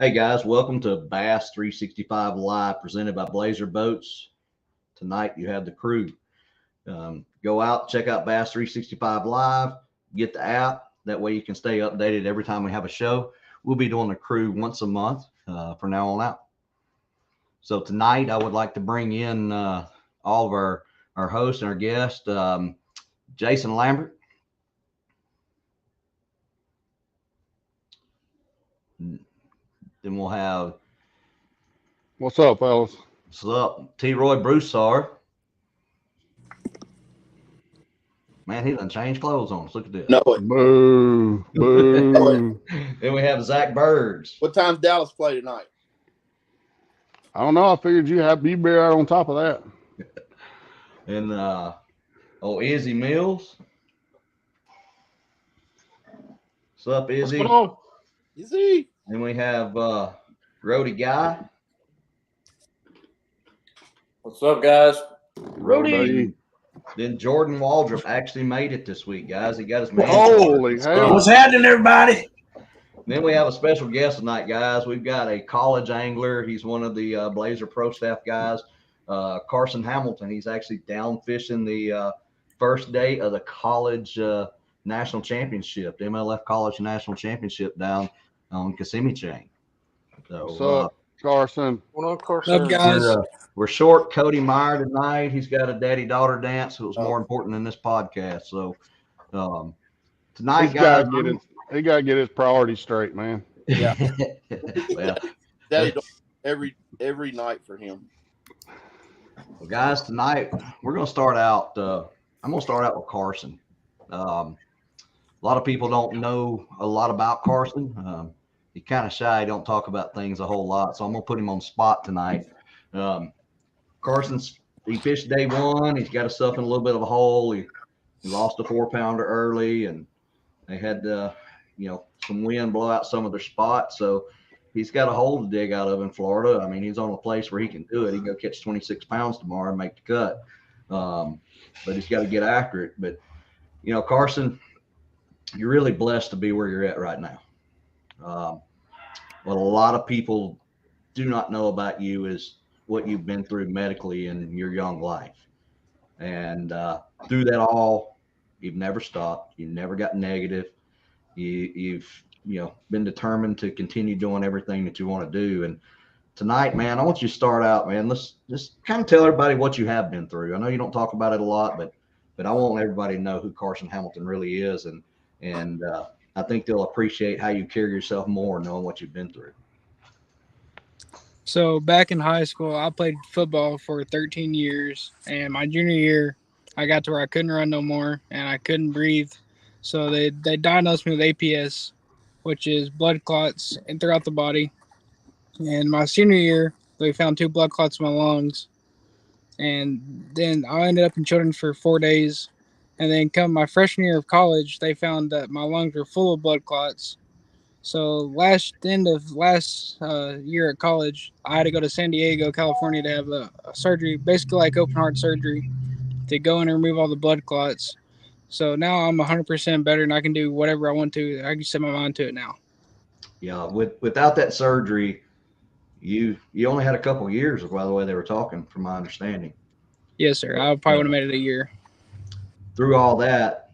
Hey guys, welcome to Bass 365 Live presented by Blazer Boats. Tonight you have the crew. Go out, check out Bass 365 Live, get the app. That way you can stay updated every time we have a show. We'll be doing the crew once a month from now on out. So tonight I would like to bring in all of our hosts and our guests. Jason Lambert. Then we'll have What's up, fellas? what's up, T. Roy Broussard. Man, he done changed clothes on us. Look at this. No it. Boo, boo. Then we have Zach Birds. What time's Dallas play tonight? I don't know. I figured you'd be right on top of that. And Izzy Mills. What's up, Izzy? What's going on? Izzy. And we have Rody Guy. What's up, guys? Rody. Then Jordan Waldrop actually made it this week, guys. He got his man. Holy hell. What's happening, everybody? Then we have a special guest tonight, guys. We've got a college angler. He's one of the Blazer Pro Staff guys, Carson Hamilton. He's actually down fishing the first day of the college national championship, the MLF College National Championship down on Kissimmee Chain. So, What's up, Carson? What up, What's up, guys? we're short Cody Meyer tonight. He's got a daddy-daughter dance. So it was more important than this podcast. So tonight, He guys, got to get his priorities straight, man. Yeah. well, Daddy every night for him. Well, guys, tonight we're going to start out. I'm going to start out with Carson. A lot of people don't know a lot about Carson. He's kind of shy. Don't talk about things a whole lot. So I'm going to put him on the spot tonight. He fished day one. He's got himself in a little bit of a hole. He lost a 4-pounder early, and they had some wind blow out some of their spots. So he's got a hole to dig out of in Florida. I mean, he's on a place where he can do it. He can go catch 26 pounds tomorrow and make the cut. But he's got to get after it. But, Carson, you're really blessed to be where you're at right now. What a lot of people do not know about you is what you've been through medically in your young life. And through that all, you've never stopped. You never got negative. You've been determined to continue doing everything that you want to do. And tonight, man, I want you to start out, man. Let's just kind of tell everybody what you have been through. I know you don't talk about it a lot, but I want everybody to know who Carson Hamilton really is. And I think they'll appreciate how you carry yourself more knowing what you've been through. So back in high school, I played football for 13 years, and my junior year, I got to where I couldn't run no more, and I couldn't breathe. So they diagnosed me with APS, which is blood clots throughout the body. And my senior year, they found 2 blood clots in my lungs. And then I ended up in Children's for 4 days. And then come my freshman year of college, they found that my lungs were full of blood clots. So end of last year at college, I had to go to San Diego, California to have a surgery, basically like open heart surgery, to go in and remove all the blood clots. So now I'm 100% better and I can do whatever I want to. I can set my mind to it now. Yeah, without that surgery, you only had a couple of years, by the way they were talking, from my understanding. Yes, sir. I probably would have made it a year. Through all that,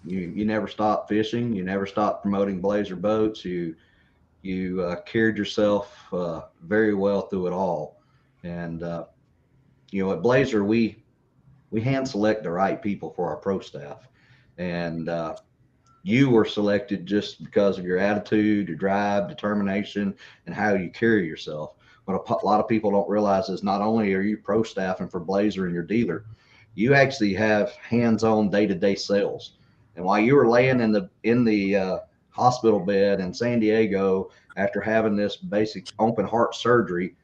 you never stopped fishing. You never stopped promoting Blazer boats. You carried yourself very well through it all. And at Blazer, we hand select the right people for our pro staff, and you were selected just because of your attitude, your drive, determination, and how you carry yourself. What a lot of people don't realize is not only are you pro staffing for Blazer and your dealer, you actually have hands-on day-to-day sales. And while you were laying in the hospital bed in San Diego after having this basic open heart surgery,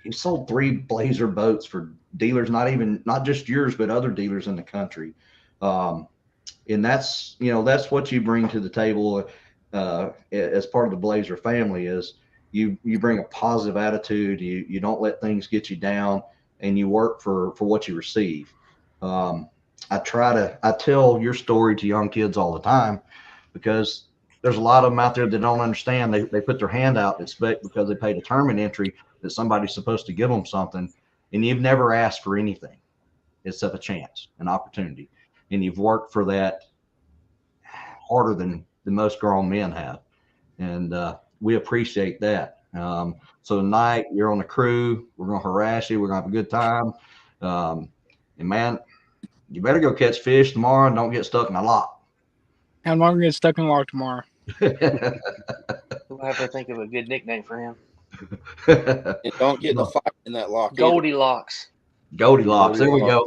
you sold 3 Blazer boats for dealers, not just yours, but other dealers in the country. And that's what you bring to the table as part of the Blazer family is you bring a positive attitude. You don't let things get you down, and you work for what you receive. I tell your story to young kids all the time because there's a lot of them out there that don't understand. They put their hand out and expect because they paid a tournament entry that somebody's supposed to give them something, and you've never asked for anything except a chance, an opportunity, and you've worked for that harder than most grown men have, and we appreciate that. So tonight you're on the crew. We're gonna harass you. We're gonna have a good time, and man, you better go catch fish tomorrow and don't get stuck in a lock. I'm not gonna get stuck in the lock tomorrow. We'll have to think of a good nickname for him. And don't get in a fight in that lock. either. Goldilocks. Goldilocks. There we go.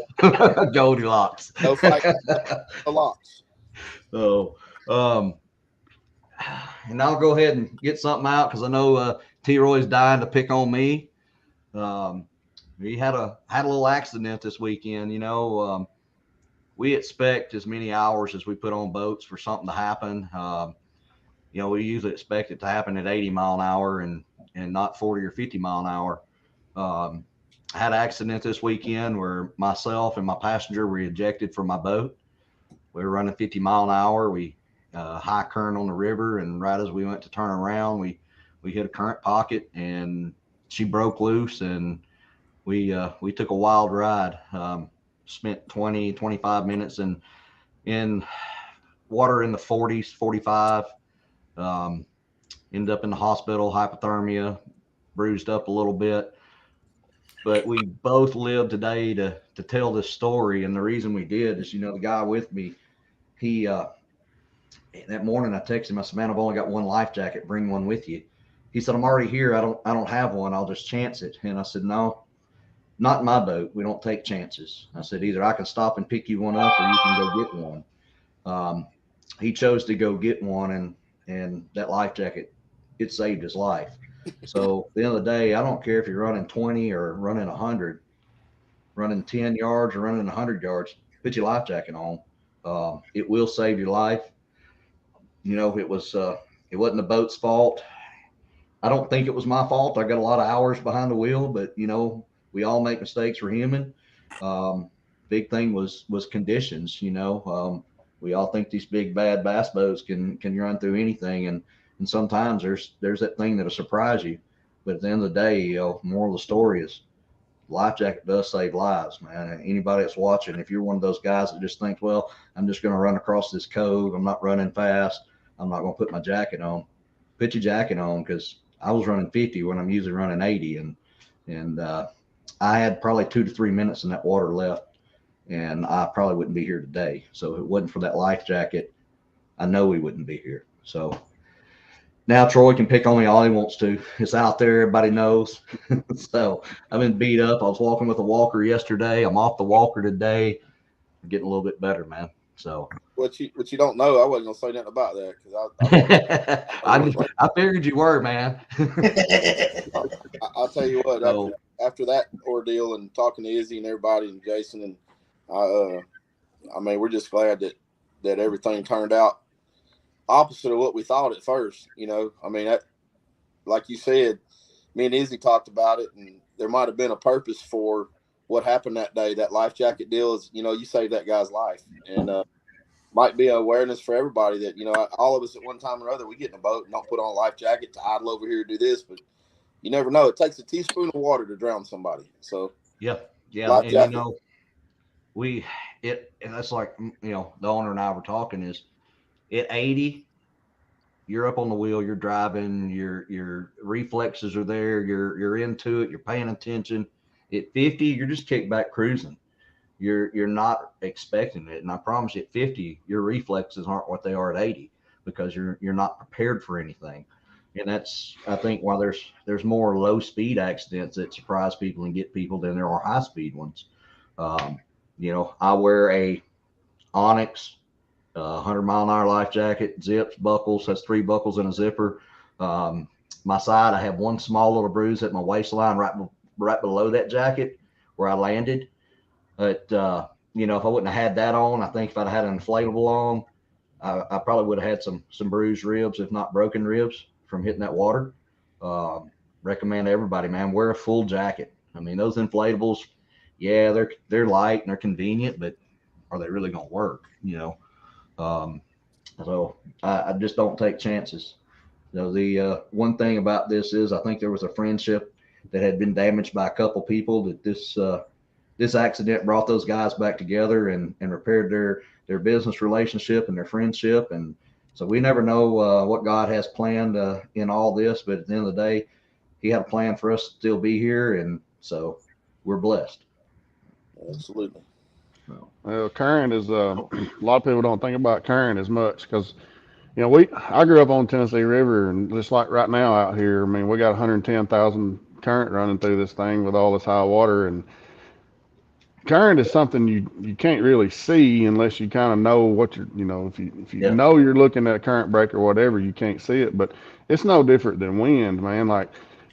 Goldilocks. No fight in the locks. So, and I'll go ahead and get something out because I know T-Roy's dying to pick on me. We had a little accident this weekend. You know, we expect as many hours as we put on boats for something to happen. You know, we usually expect it to happen at 80 mile an hour and not 40 or 50 mile an hour. I had an accident this weekend where myself and my passenger were ejected from my boat. We were running 50 mile an hour. We high current on the river, and right as we went to turn around, we hit a current pocket, and she broke loose, and we took a wild ride. Spent 25 minutes in water in the 40s, 45. Ended up in the hospital, hypothermia, bruised up a little bit. But we both lived today to tell this story, and the reason we did is, you know, the guy with me, he that morning I texted him. I said, "Man, I've only got one life jacket. Bring one with you." He said, "I'm already here. I don't have one. I'll just chance it." And I said, "No, not in my boat. We don't take chances." I said, "Either I can stop and pick you one up, or you can go get one." He chose to go get one, and that life jacket, it saved his life. So at the end of the day, I don't care if you're running 20 or running 100, running 10 yards or running 100 yards, put your life jacket on. It will save your life. You know, it wasn't the boat's fault. I don't think it was my fault. I got a lot of hours behind the wheel, but you know, we all make mistakes. We're human. Big thing was conditions. You know, we all think these big bad bass boats can run through anything, and sometimes there's that thing that'll surprise you. But at the end of the day, you know, moral of the story is life jacket does save lives, man. Anybody that's watching, if you're one of those guys that just thinks, well, I'm just going to run across this cove, I'm not running fast, I'm not going to put my jacket on. Put your jacket on, because I was running 50 when I'm usually running 80, and I had probably 2 to 3 minutes in that water left, and I probably wouldn't be here today. So if it wasn't for that life jacket, I know we wouldn't be here. So now Troy can pick on me all he wants to. It's out there. Everybody knows. So I've been beat up. I was walking with a walker yesterday. I'm off the walker today. I'm getting a little bit better, man. So What you don't know, I wasn't gonna say nothing about that because I figured you were, man. I'll tell you what. So, After that ordeal and talking to Izzy and everybody and Jason, and I mean, we're just glad that everything turned out opposite of what we thought at first. You know, I mean, like you said, me and Izzy talked about it, and there might have been a purpose for what happened that day. That life jacket deal is, you know, you saved that guy's life, and might be an awareness for everybody that, you know, all of us at one time or other, we get in a boat and don't put on a life jacket to idle over here to do this, but you never know. It takes a teaspoon of water to drown somebody. So yeah, life and jacket. you know, and that's like, you know, the owner and I were talking is at 80, you're up on the wheel, you're driving, your reflexes are there, you're into it, you're paying attention. At 50, you're just kicked back cruising. You're not expecting it, and I promise you, at 50, your reflexes aren't what they are at 80 because you're not prepared for anything. And that's, I think, why there's more low speed accidents that surprise people and get people than there are high speed ones. You know, I wear a Onyx 100 mile an hour life jacket, zips, buckles, has 3 buckles and a zipper. My side, I have one small little bruise at my waistline right below that jacket where I landed. But, you know, if I wouldn't have had that on, I think if I'd had an inflatable on, I probably would have had some bruised ribs, if not broken ribs, from hitting that water. Recommend everybody, man, wear a full jacket. I mean, those inflatables, yeah, they're light and they're convenient, but are they really going to work? You know, So I just don't take chances. The one thing about this is I think there was a friendship that had been damaged by a couple people that this accident brought those guys back together and repaired their business relationship and their friendship. And so we never know what God has planned in all this, but at the end of the day, he had a plan for us to still be here. And so we're blessed. Absolutely. Well, Current is a lot of people don't think about Current as much because I grew up on Tennessee River, and just like right now out here, I mean, we got 110,000 current running through this thing with all this high water, and current is something you can't really see unless you kind of know what you're, if you know you're looking at a current break or whatever, you can't see it. But it's no different than wind, man. Like,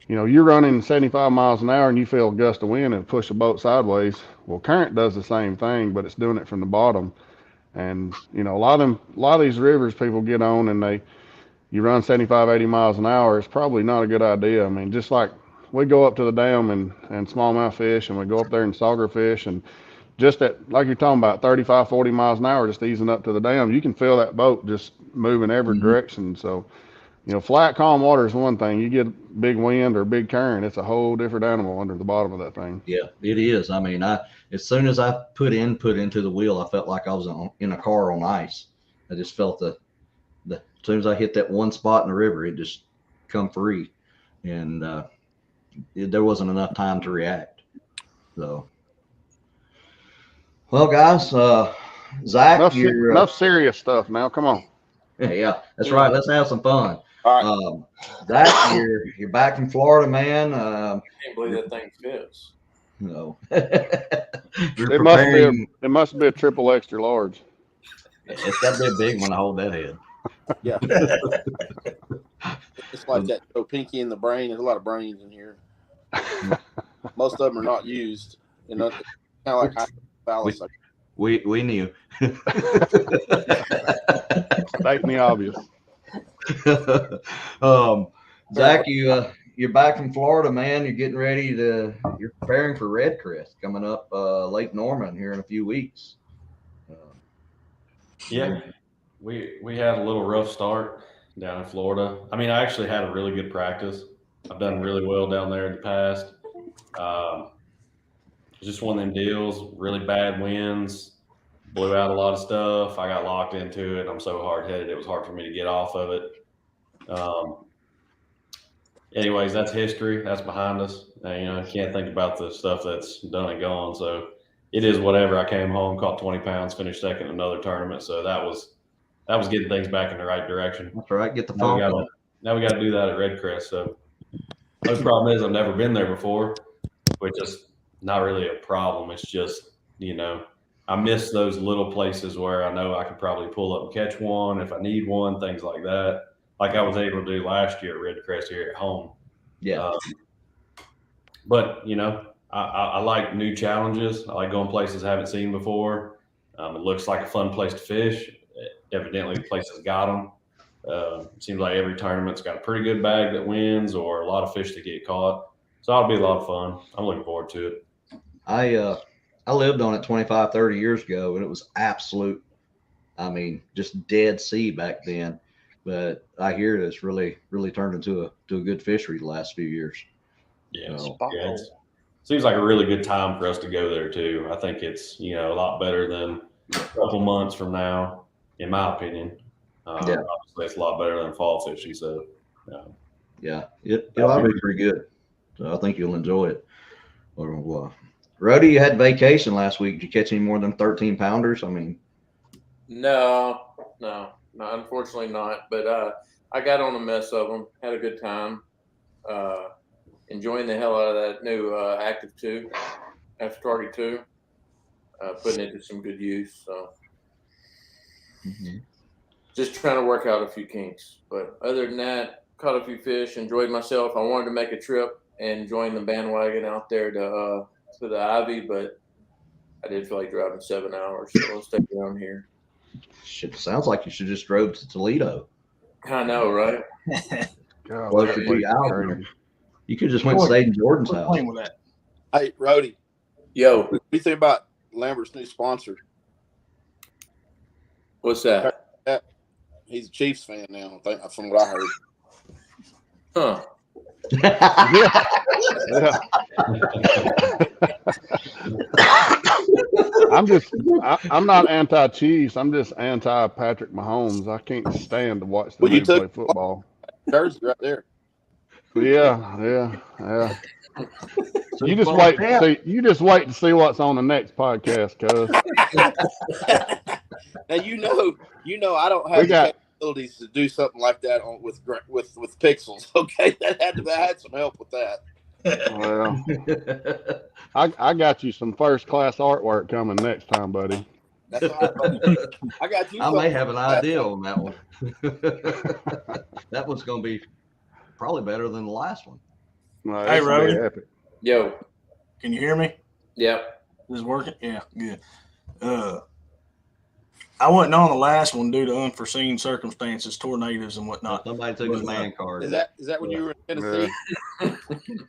you're running 75 miles an hour and you feel a gust of wind and push a boat sideways. Well, current does the same thing, but it's doing it from the bottom. And a lot of these rivers people get on and you run 75, 80 miles an hour. It's probably not a good idea. I mean, just like we go up to the dam and smallmouth fish, and we go up there and sauger fish, and just at, like you're talking about, 35, 40 miles an hour, just easing up to the dam, you can feel that boat just moving every direction. So, flat, calm water is one thing. You get big wind or big current, it's a whole different animal under the bottom of that thing. Yeah, it is. I mean, as soon as I put into the wheel, I felt like I was in a car on ice. I just felt as soon as I hit that one spot in the river, it just come free. And there wasn't enough time to react. So, well, guys, Zach, enough serious stuff now. Come on. Yeah, that's right. Let's have some fun. All right. Zach, you're back from Florida, man. I can't believe that thing fits. No. It must be a triple extra large. It's got to be a big one to hold that head. Yeah. It's like that pinky in the brain. There's a lot of brains in here. Most of them are not used. Kind of like phallus. We knew. Stating the obvious. Zach, you're back from Florida, man. You're getting ready you're preparing for Red Crest coming up Lake Norman here in a few weeks. Yeah, we had a little rough start down in Florida. I mean, I actually had a really good practice. I've done really well down there in the past. Just one of them deals, really bad winds, blew out a lot of stuff. I got locked into it. I'm so hard-headed, it was hard for me to get off of it. Anyways, that's history. That's behind us. I can't think about the stuff that's done and gone. So it is whatever. I came home, caught 20 pounds, finished second in another tournament. So that was getting things back in the right direction. That's right. Get the now phone. Now we got to do that at Red Crest. So the problem is I've never been there before, which is not really a problem. It's just, I miss those little places where I know I could probably pull up and catch one if I need one, things like that. Like I was able to do last year at Red Crest here at home. Yeah. But, I like new challenges. I like going places I haven't seen before. It looks like a fun place to fish. Evidently, the place has got them. It seems like every tournament's got a pretty good bag that wins or a lot of fish that get caught. So it'll be a lot of fun. I'm looking forward to it. I lived on it 25, 30 years ago, and it was absolute, just dead sea back then. But I hear it's really, really turned into a good fishery the last few years. Yeah, it seems like a really good time for us to go there too. I think it's a lot better than a couple months from now, in my opinion. Obviously, it's a lot better than fall fishing. So, yeah, it'll be pretty good. So I think you'll enjoy it. Rody, you had vacation last week. Did you catch any more than 13 pounders? No, unfortunately not. But I got on a mess of them. Had a good time. Enjoying the hell out of that new Active 2, After Target 2. Putting it to some good use. So just trying to work out a few kinks. But other than that, caught a few fish, enjoyed myself. I wanted to make a trip and join the bandwagon out there to the Ivy, but I did feel like driving 7 hours, so I'll stay around here. Shit, sounds like you should just drove to Toledo. I know, right? You could just went and stayed in Jordan's house. Hey, Rody. Yo. What do you think about Lambert's new sponsor? What's that? He's a Chiefs fan now. I think from what I heard. Huh. Yeah. I'm not anti-Chiefs. I'm just anti-Patrick Mahomes. I can't stand to watch the Well, you dude play took- football. Jersey right there. Yeah. You just Well, wait yeah. to see. You just wait to see what's on the next podcast, cuz. Now you know I don't have We the got- capabilities to do something like that with pixels. Okay, I had some help with that. Well, I got you some first class artwork coming next time, buddy. That's all right, buddy. I got you. I may something have an like that. idea on that one. That one's going to be probably better than the last one. No, Hey, this will be Rody. epic. Yo. Can you hear me? Yep. Is it working? Yeah, good. I wasn't on the last one due to unforeseen circumstances, tornadoes and whatnot. Somebody took his man card. Is that when you were in Tennessee?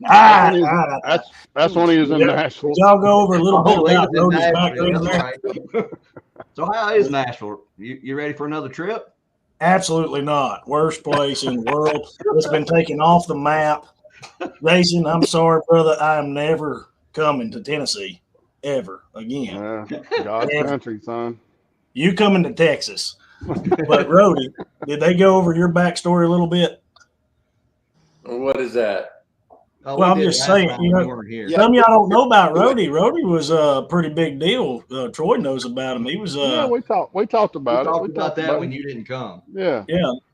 That's when he was in Yeah. Nashville. Y'all go over a little bit Oh, he about was in Rody's Nashville, background that's there? right. So how is Nashville? You ready for another trip? Absolutely not. Worst place in the world. It's been taken off the map. Jason, I'm sorry, brother. I am never coming to Tennessee ever again. God's Yeah. country, son. You coming to Texas. But Rody, did they go over your backstory a little bit? What is that? Oh, Well, we I'm did just last saying, time you know, we weren't here. Yeah. Some of y'all don't know about Rody. Rody was a pretty big deal. Troy knows about him. He was Yeah, we talked We about it. talked We about talked that about when it. you didn't come. Yeah.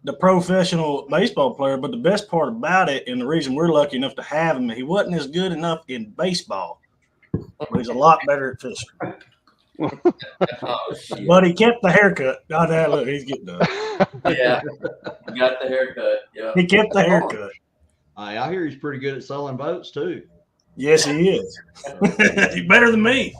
the professional baseball player. But the best part about it, and the reason we're lucky enough to have him, he wasn't as good enough in baseball, but he's a lot better at fishing. Oh, shit. But he kept the haircut. God, that look, he's getting done. Yeah. Got the haircut. Yeah. He kept the haircut. I hear he's pretty good at selling boats too. Yes, he is. He's better than me.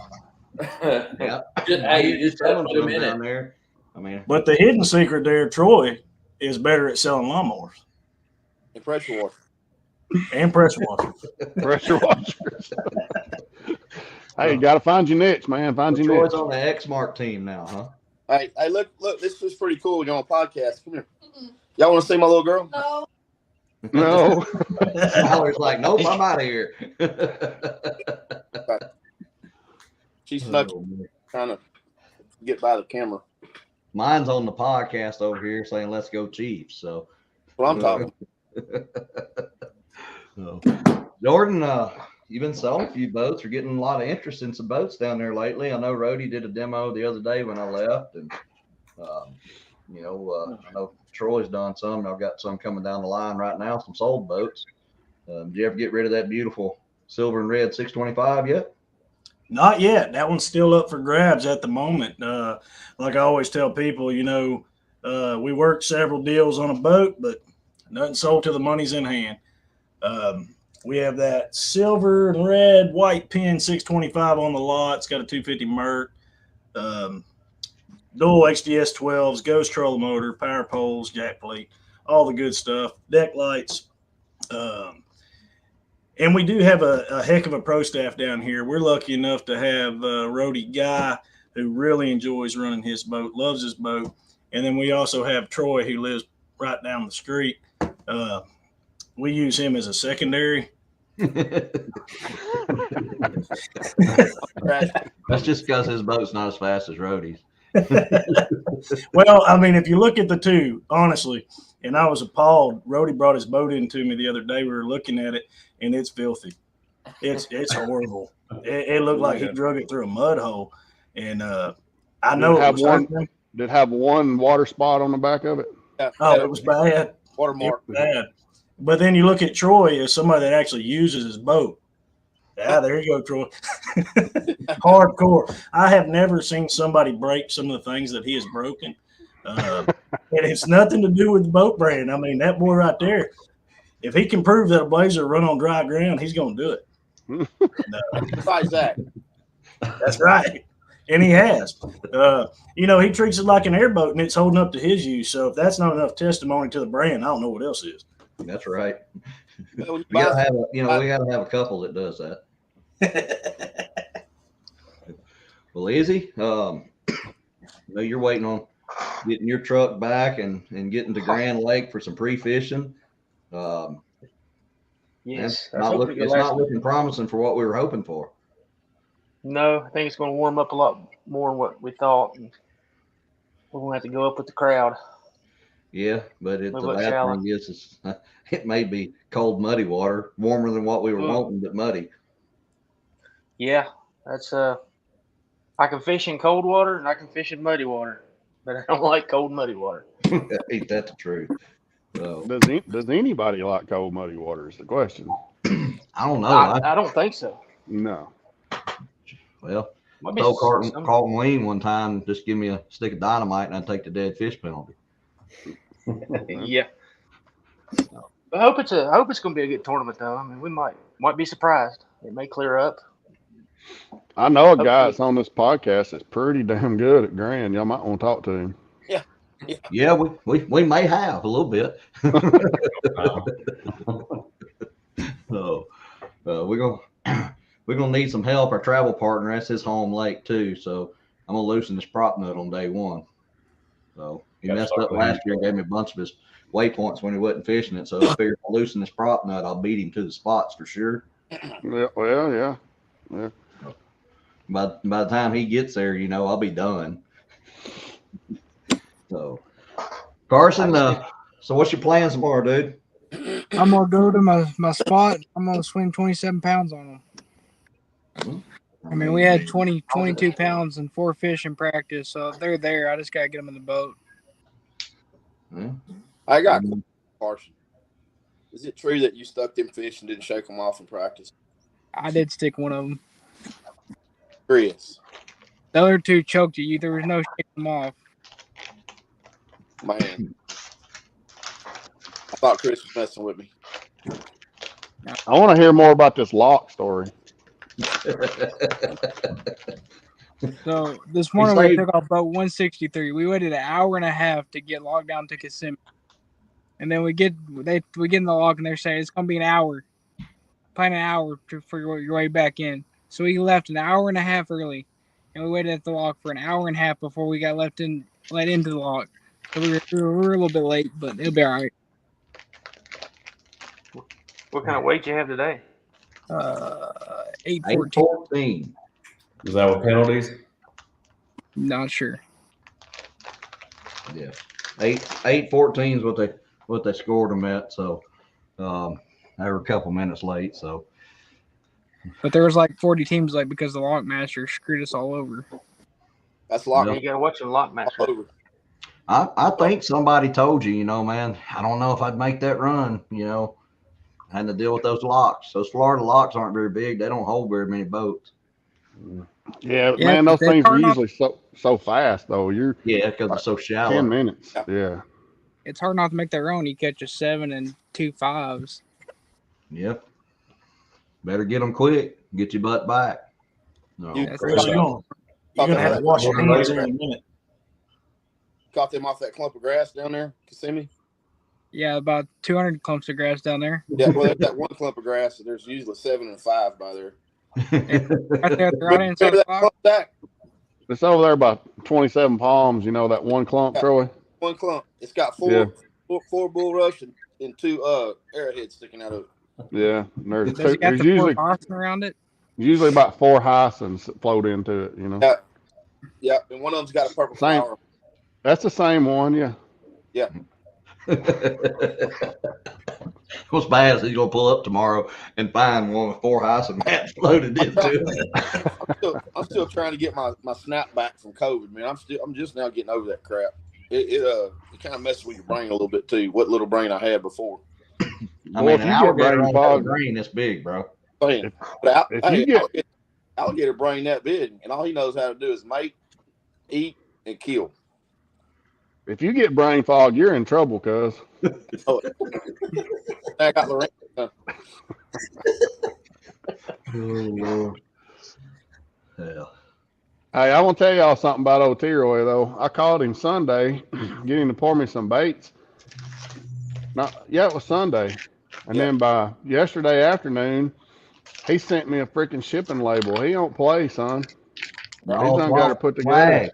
Yeah. Hey, you just have to put him in down it. there. I mean, But the hidden secret there, Troy, is better at selling lawnmowers In pressure water. and pressure washers. Pressure washers. Hey, you got to find your niche, man. Find your Troy's niche. on the X-Mark team now, huh? Hey, look, this is pretty cool. You're on a podcast. Come here. Y'all want to see my little girl? No. No. Mallory's like, nope, I'm out of here. She snuck Oh, man. trying to get by the camera. Mine's on the podcast over here saying, let's go Chiefs. So, Well, I'm talking. so. Jordan, you've been selling a few boats or getting a lot of interest in some boats down there lately. I know Rody did a demo the other day when I left, and I know Troy's done some, and I've got some coming down the line right now, some sold boats. Did you ever get rid of that beautiful silver and red 625 yet? Not yet. That one's still up for grabs at the moment. Like I always tell people, we worked several deals on a boat, but nothing sold till the money's in hand. We have that silver and red white pin 625 on the lot. It's got a 250 Mert, dual XDS 12s, ghost trolling motor, power poles, jack plate, all the good stuff, deck lights. And we do have a heck of a pro staff down here. We're lucky enough to have Rody Guy, who really enjoys running his boat, loves his boat. And then we also have Troy, who lives right down the street. We use him as a secondary. That's just because his boat's not as fast as Rody's. Well, I mean, if you look at the two, honestly, and I was appalled. Rody brought his boat into me the other day. We were looking at it, and it's filthy. It's horrible. It looked like he drug it through a mud hole. And I know Did it it have was one- hurting him. Did it have one water spot on the back of it? Oh, it was bad. It Watermark. was bad. But then you look at Troy as somebody that actually uses his boat. Yeah, there you go, Troy. Hardcore. I have never seen somebody break some of the things that he has broken. And it's nothing to do with the boat brand. I mean, that boy right there, if he can prove that a Blazer run on dry ground, he's going to do it. Besides that, That's right. And he has. He treats it like an airboat, and it's holding up to his use. So if that's not enough testimony to the brand, I don't know what else is. That's right. when you We gotta buy- have we gotta have a couple that does that. Well, Izzy, I know you're waiting on getting your truck back and getting to Grand Lake for some pre-fishing. Yes, It's not looking promising for what we were hoping for. No, I think it's going to warm up a lot more than what we thought. And we're going to have to go up with the crowd. Yeah, but the Little bit bad shallow. thing is it may be cold, muddy water, warmer than what we were wanting, but muddy. Yeah, that's I can fish in cold water and I can fish in muddy water, but I don't like cold, muddy water. Ain't that the truth? So, Does anybody like cold, muddy water? Is the question. I don't know. I don't think so. No. Well, Might be told some- Carlton Ween one time, just give me a stick of dynamite and I'd take the dead fish penalty. Yeah. I hope it's going to be a good tournament though. I mean, we might be surprised. It may clear up. I know a guy that's on this podcast that's pretty damn good at Grand. Y'all might want to talk to him. Yeah, we may have a little bit. So we're gonna need some help. Our travel partner, that's his home lake too. So I'm gonna loosen this prop nut on day one. So he messed up last year and gave me a bunch of his waypoints when he wasn't fishing it. So I figured if I loosen this prop nut, I'll beat him to the spots for sure. Yeah, well, yeah. By the time he gets there, I'll be done. So Carson, so what's your plans tomorrow, dude? I'm gonna go to my spot. I'm gonna swing 27 pounds on them. I mean, we had 22 pounds and 4 fish in practice, so if they're there, I just gotta get them in the boat. Yeah. I got a question. Is it true that you stuck them fish and didn't shake them off in practice? I did stick one of them. Chris, The other 2 choked you. There was no shaking them off. man. I thought Chris was messing with me. I want to hear more about this lock story. So this morning we took off boat 163. We waited an hour and a half to get locked down to Kissimmee, and then we get in the lock and they're saying it's gonna be an hour. Plan an hour for your way back in. So we left an hour and a half early, and we waited at the lock for an hour and a half before we got let into the lock. So we were a little bit late, but it'll be all right. What kind of weight you have today? 814. 814. Is that with penalties? Not sure. Yeah, 814 is what they scored them at. So they were a couple minutes late. So, but there was like 40 teams late because the lock master screwed us all over. That's lock. You got to watch the lock match. I think somebody told you, man. I don't know if I'd make that run. Had to deal with those locks. Those Florida locks aren't very big. They don't hold very many boats. Yeah, man, those things are usually so fast though. Because it's so shallow. 10 minutes. Yeah. It's hard not to make that run. You catch a 7 and 2 5s. Yep. Better get them quick. Get your butt back. No. You're gonna have to wash your hands in a minute. Caught them off that clump of grass down there, Kissimmee? Yeah, about 200 clumps of grass down there. Yeah, well, that one clump of grass, there's usually 7 and 5 by there. Right there, right inside the clock. It's over there by 27 palms. That one clump, Troy. One clump. It's got four bulrush and 2 arrowheads sticking out of it. Yeah, Does it got the 4 hyacinth around it? Usually about 4 hyacinths that float into it. Yeah, and one of them's got a purple flower. That's the same one, yeah. Yeah. What's bad is he's gonna pull up tomorrow and find one with 4 hyacinth mats loaded into it. I'm still trying to get my snap back from COVID, man. I'm just now getting over that crap. It kind of messes with your brain a little bit too. What little brain I had before. I mean, an alligator brain this big, bro. Alligator brain that big, and all he knows how to do is mate, eat, and kill. If you get brain fog, you're in trouble, cuz. I got Lorraine. Oh, Lord. Yeah. Hey, I want to tell y'all something about old T-Roy, though. I called him Sunday, getting him to pour me some baits. It was Sunday. And then by yesterday afternoon, he sent me a freaking shipping label. He don't play, son. He's done got to put together.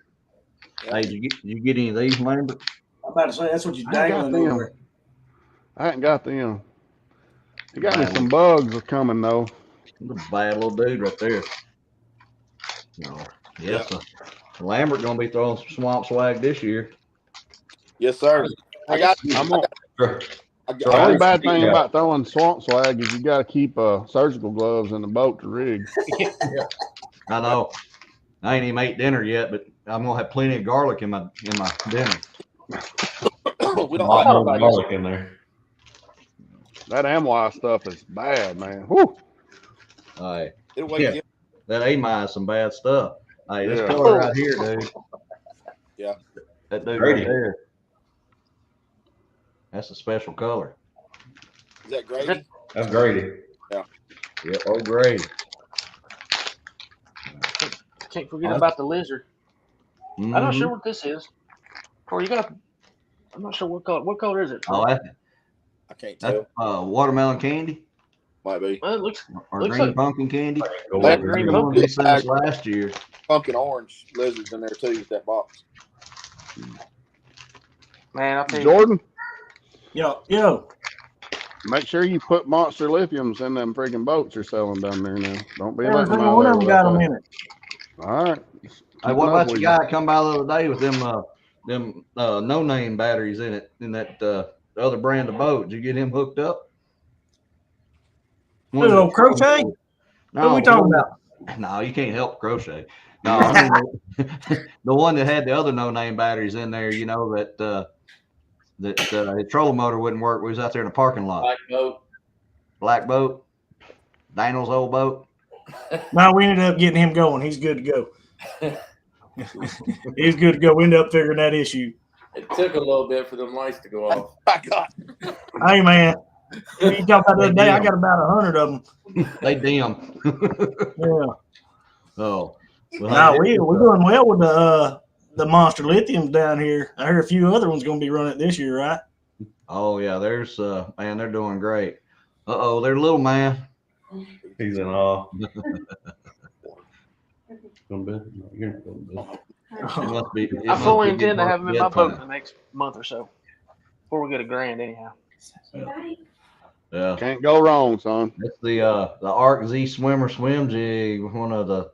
Hey, did you get any of these, Lambert? I'm about to say that's what you I got dangling them. over. I ain't got them. He got me some bugs are coming though. The bad little dude right there. No. Yes, Lambert gonna be throwing some swamp swag this year. Yes, sir. I got. I'm on. Sure. The only bad thing about throwing swamp swag is you got to keep surgical gloves in the boat to rig. I know. I ain't even ate dinner yet, but I'm gonna have plenty of garlic in my dinner. We A don't lot have more garlic in there. That Amway stuff is bad, man. Whoo. All right. It'll wake you up. That Amai is some bad stuff. Hey, this Yeah. color right here, dude. Yeah. That dude Grady. right there. That's a special color. Is that Grady? That's Grady. Yeah, old Grady. Can't forget about the lizard. I'm not sure what this is. Or you got? I'm not sure what color. What color is it? Oh, I can't that's tell. watermelon candy Might be Well, it looks or Looks green like- pumpkin candy. That green The pumpkin. one they sent us last year. pumpkin orange lizards in there too with that box. man. I'll tell you. Jordan, Yo, make sure you put monster lithiums in them freaking boats you're selling down there now. Don't be every letting them single out one there of them without got them that. in it. All right. Hey, what about the guy that come by the other day with them no name batteries in it in that other brand of boat? Did you get him hooked up? Who, old Crochet? No, What we talking about? No, you can't help Crochet. No, I mean the one that had the other no name batteries in there. You know that the trolling motor wouldn't work. We was out there in the parking lot. Black boat. Black boat, Daniel's old boat. No, we ended up getting him going. He's good to go. He's good to go. We ended up figuring that issue. It took a little bit for them lights to go off. My God. Hey, man. You talking about the other day, I got about 100 of them. They dim. Yeah. Oh, No, we're doing well with the monster lithiums down here. I heard a few other ones going to be running this year, right? Oh yeah, there's man, they're doing great. Uh-oh, they're little man. He's in awe. Going to bed? No, you're not going to bed. It must be, it I must fully be intend to have him in my bedtime. boat in the next month or so, before we get a grand, anyhow. Yeah, Can't go wrong, son. that's the Arc Z Swimmer Swim Jig, one of the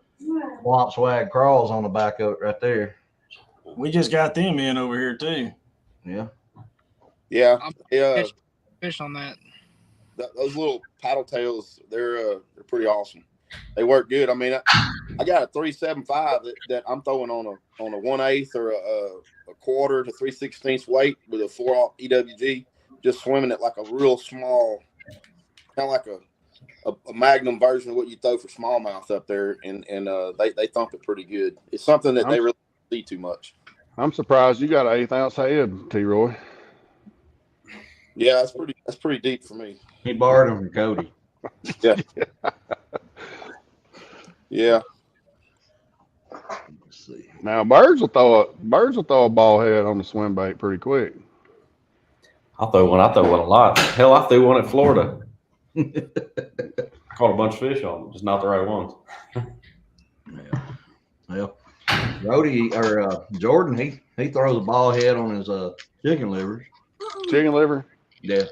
Swamp Swag crawls on the back of it right there. We just got them in over here, too. Yeah. Yeah. Yeah. Fish on that. Those little paddle tails, they're pretty awesome. They work good. I mean, I got a 375 that I'm throwing on a 1/8 or a quarter to 3/16 weight with a 4/0 EWG, just swimming at like a real small, kind of like a Magnum version of what you throw for smallmouth up there, and they thump it pretty good. It's something that they really don't see too much. I'm surprised you got an 1/8 ounce head, T-Roy. Yeah, that's pretty deep for me. He borrowed them from Cody. Yeah. Yeah. Let's see. Now birds will throw a ball head on the swim bait pretty quick. I throw one a lot. Hell, I threw one at Florida. Caught a bunch of fish on them, just not the right ones. Yeah. Well, Brody or Jordan, he throws a ball head on his chicken livers. Chicken liver? Yeah.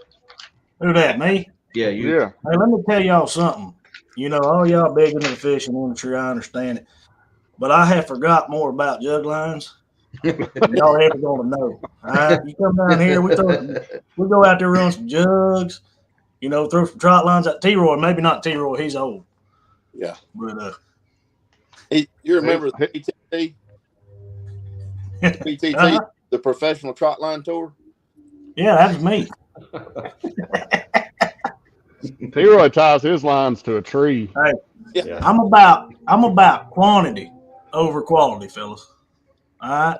Who that, me? Yeah, you. Yeah. Hey, let me tell y'all something. You know, all y'all big into the fishing industry, I understand it. But I have forgot more about jug lines than y'all ever gonna know. All right, you come down here, we go out there, run some jugs, you know, throw some trot lines at T-Roy. Maybe not T-Roy, he's old. Yeah. But You remember the PTT? PTT, Uh-huh. the professional trot line tour? yeah, that was me. T-Roy ties his lines to a tree. Yeah. I'm about quantity over quality, fellas. All right.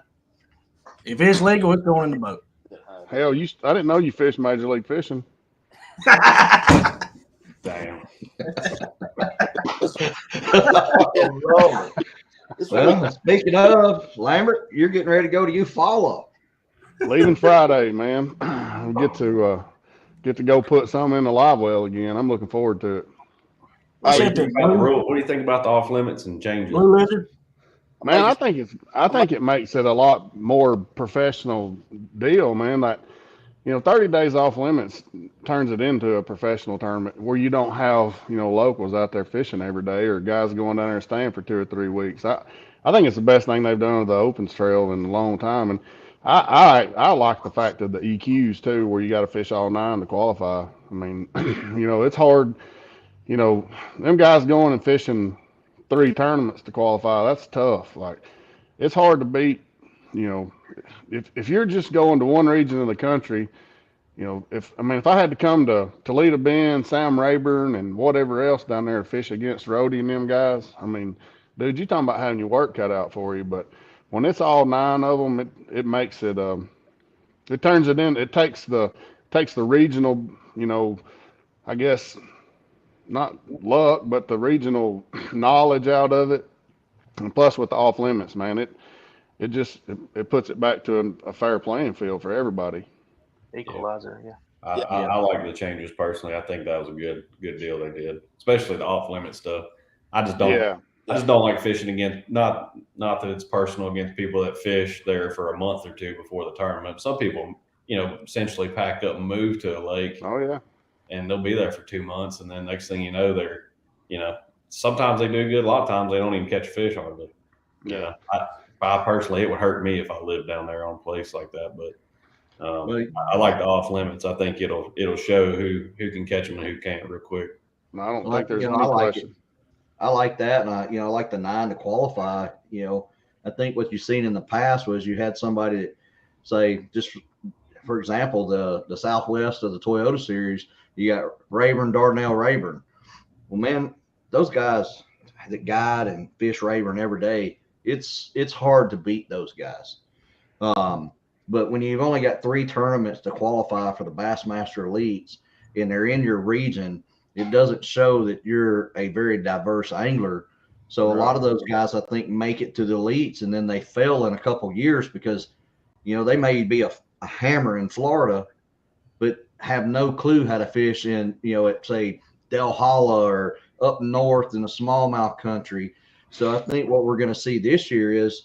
If it's legal, it's going in the boat. Hell, I didn't know you fished Major League Fishing. Damn. Well, speaking of Lambert, you're getting ready to go to Eufaula. Leaving Friday, man. We get to go put some in the live well again. I'm looking forward to it. What's Hey, that thing, About the blue, rule, what do you think about the off limits and changes? blue lizard? Man, I think it makes it a lot more professional deal, man. Like, 30 days off limits turns it into a professional tournament where you don't have, locals out there fishing every day or guys going down there and staying for 2 or 3 weeks. I think it's the best thing they've done with the Opens Trail in a long time. And I like the fact of the EQs too, where you got to fish all 9 to qualify. I mean, it's hard, them guys going and fishing 3 tournaments to qualify. That's tough. Like, it's hard to beat, if you're just going to one region of the country, if I had to come to Toledo Bend, Sam Rayburn, and whatever else down there to fish against Rody and them guys, dude, you talking about having your work cut out for you. But when it's all 9 of them, it makes it, it turns it in. It takes the regional, I guess not luck, but the regional knowledge out of it. And plus with the off limits, man, it just puts it back to a fair playing field for everybody. Equalizer, yeah. I like the changes personally. I think that was a good deal they did, especially the off limit stuff. I just don't like fishing against, not that it's personal, against people that fish there for a month or 2 before the tournament. Some people, essentially pack up and move to a lake. Oh yeah. And they'll be there for 2 months, and then next thing you know, they're, sometimes they do good. A lot of times they don't even catch a fish hardly. Yeah. I personally, it would hurt me if I lived down there on a place like that. But I like the off limits. I think it'll show who can catch them and who can't real quick. I don't think there's any question. I like that, and I like the 9 to qualify. I think what you've seen in the past was you had somebody that, say, just for example, the Southwest of the Toyota Series, you got Rayburn, Dardanelle, Rayburn. Well, man, those guys that guide and fish Rayburn every day, it's hard to beat those guys. But when you've only got 3 tournaments to qualify for the Bassmaster Elites and they're in your region, it doesn't show that you're a very diverse angler. So a lot of those guys, I think, make it to the elites and then they fail in a couple years because, they may be a hammer in Florida, but have no clue how to fish in, at say Del Holla or up north in the smallmouth country. So I think what we're going to see this year is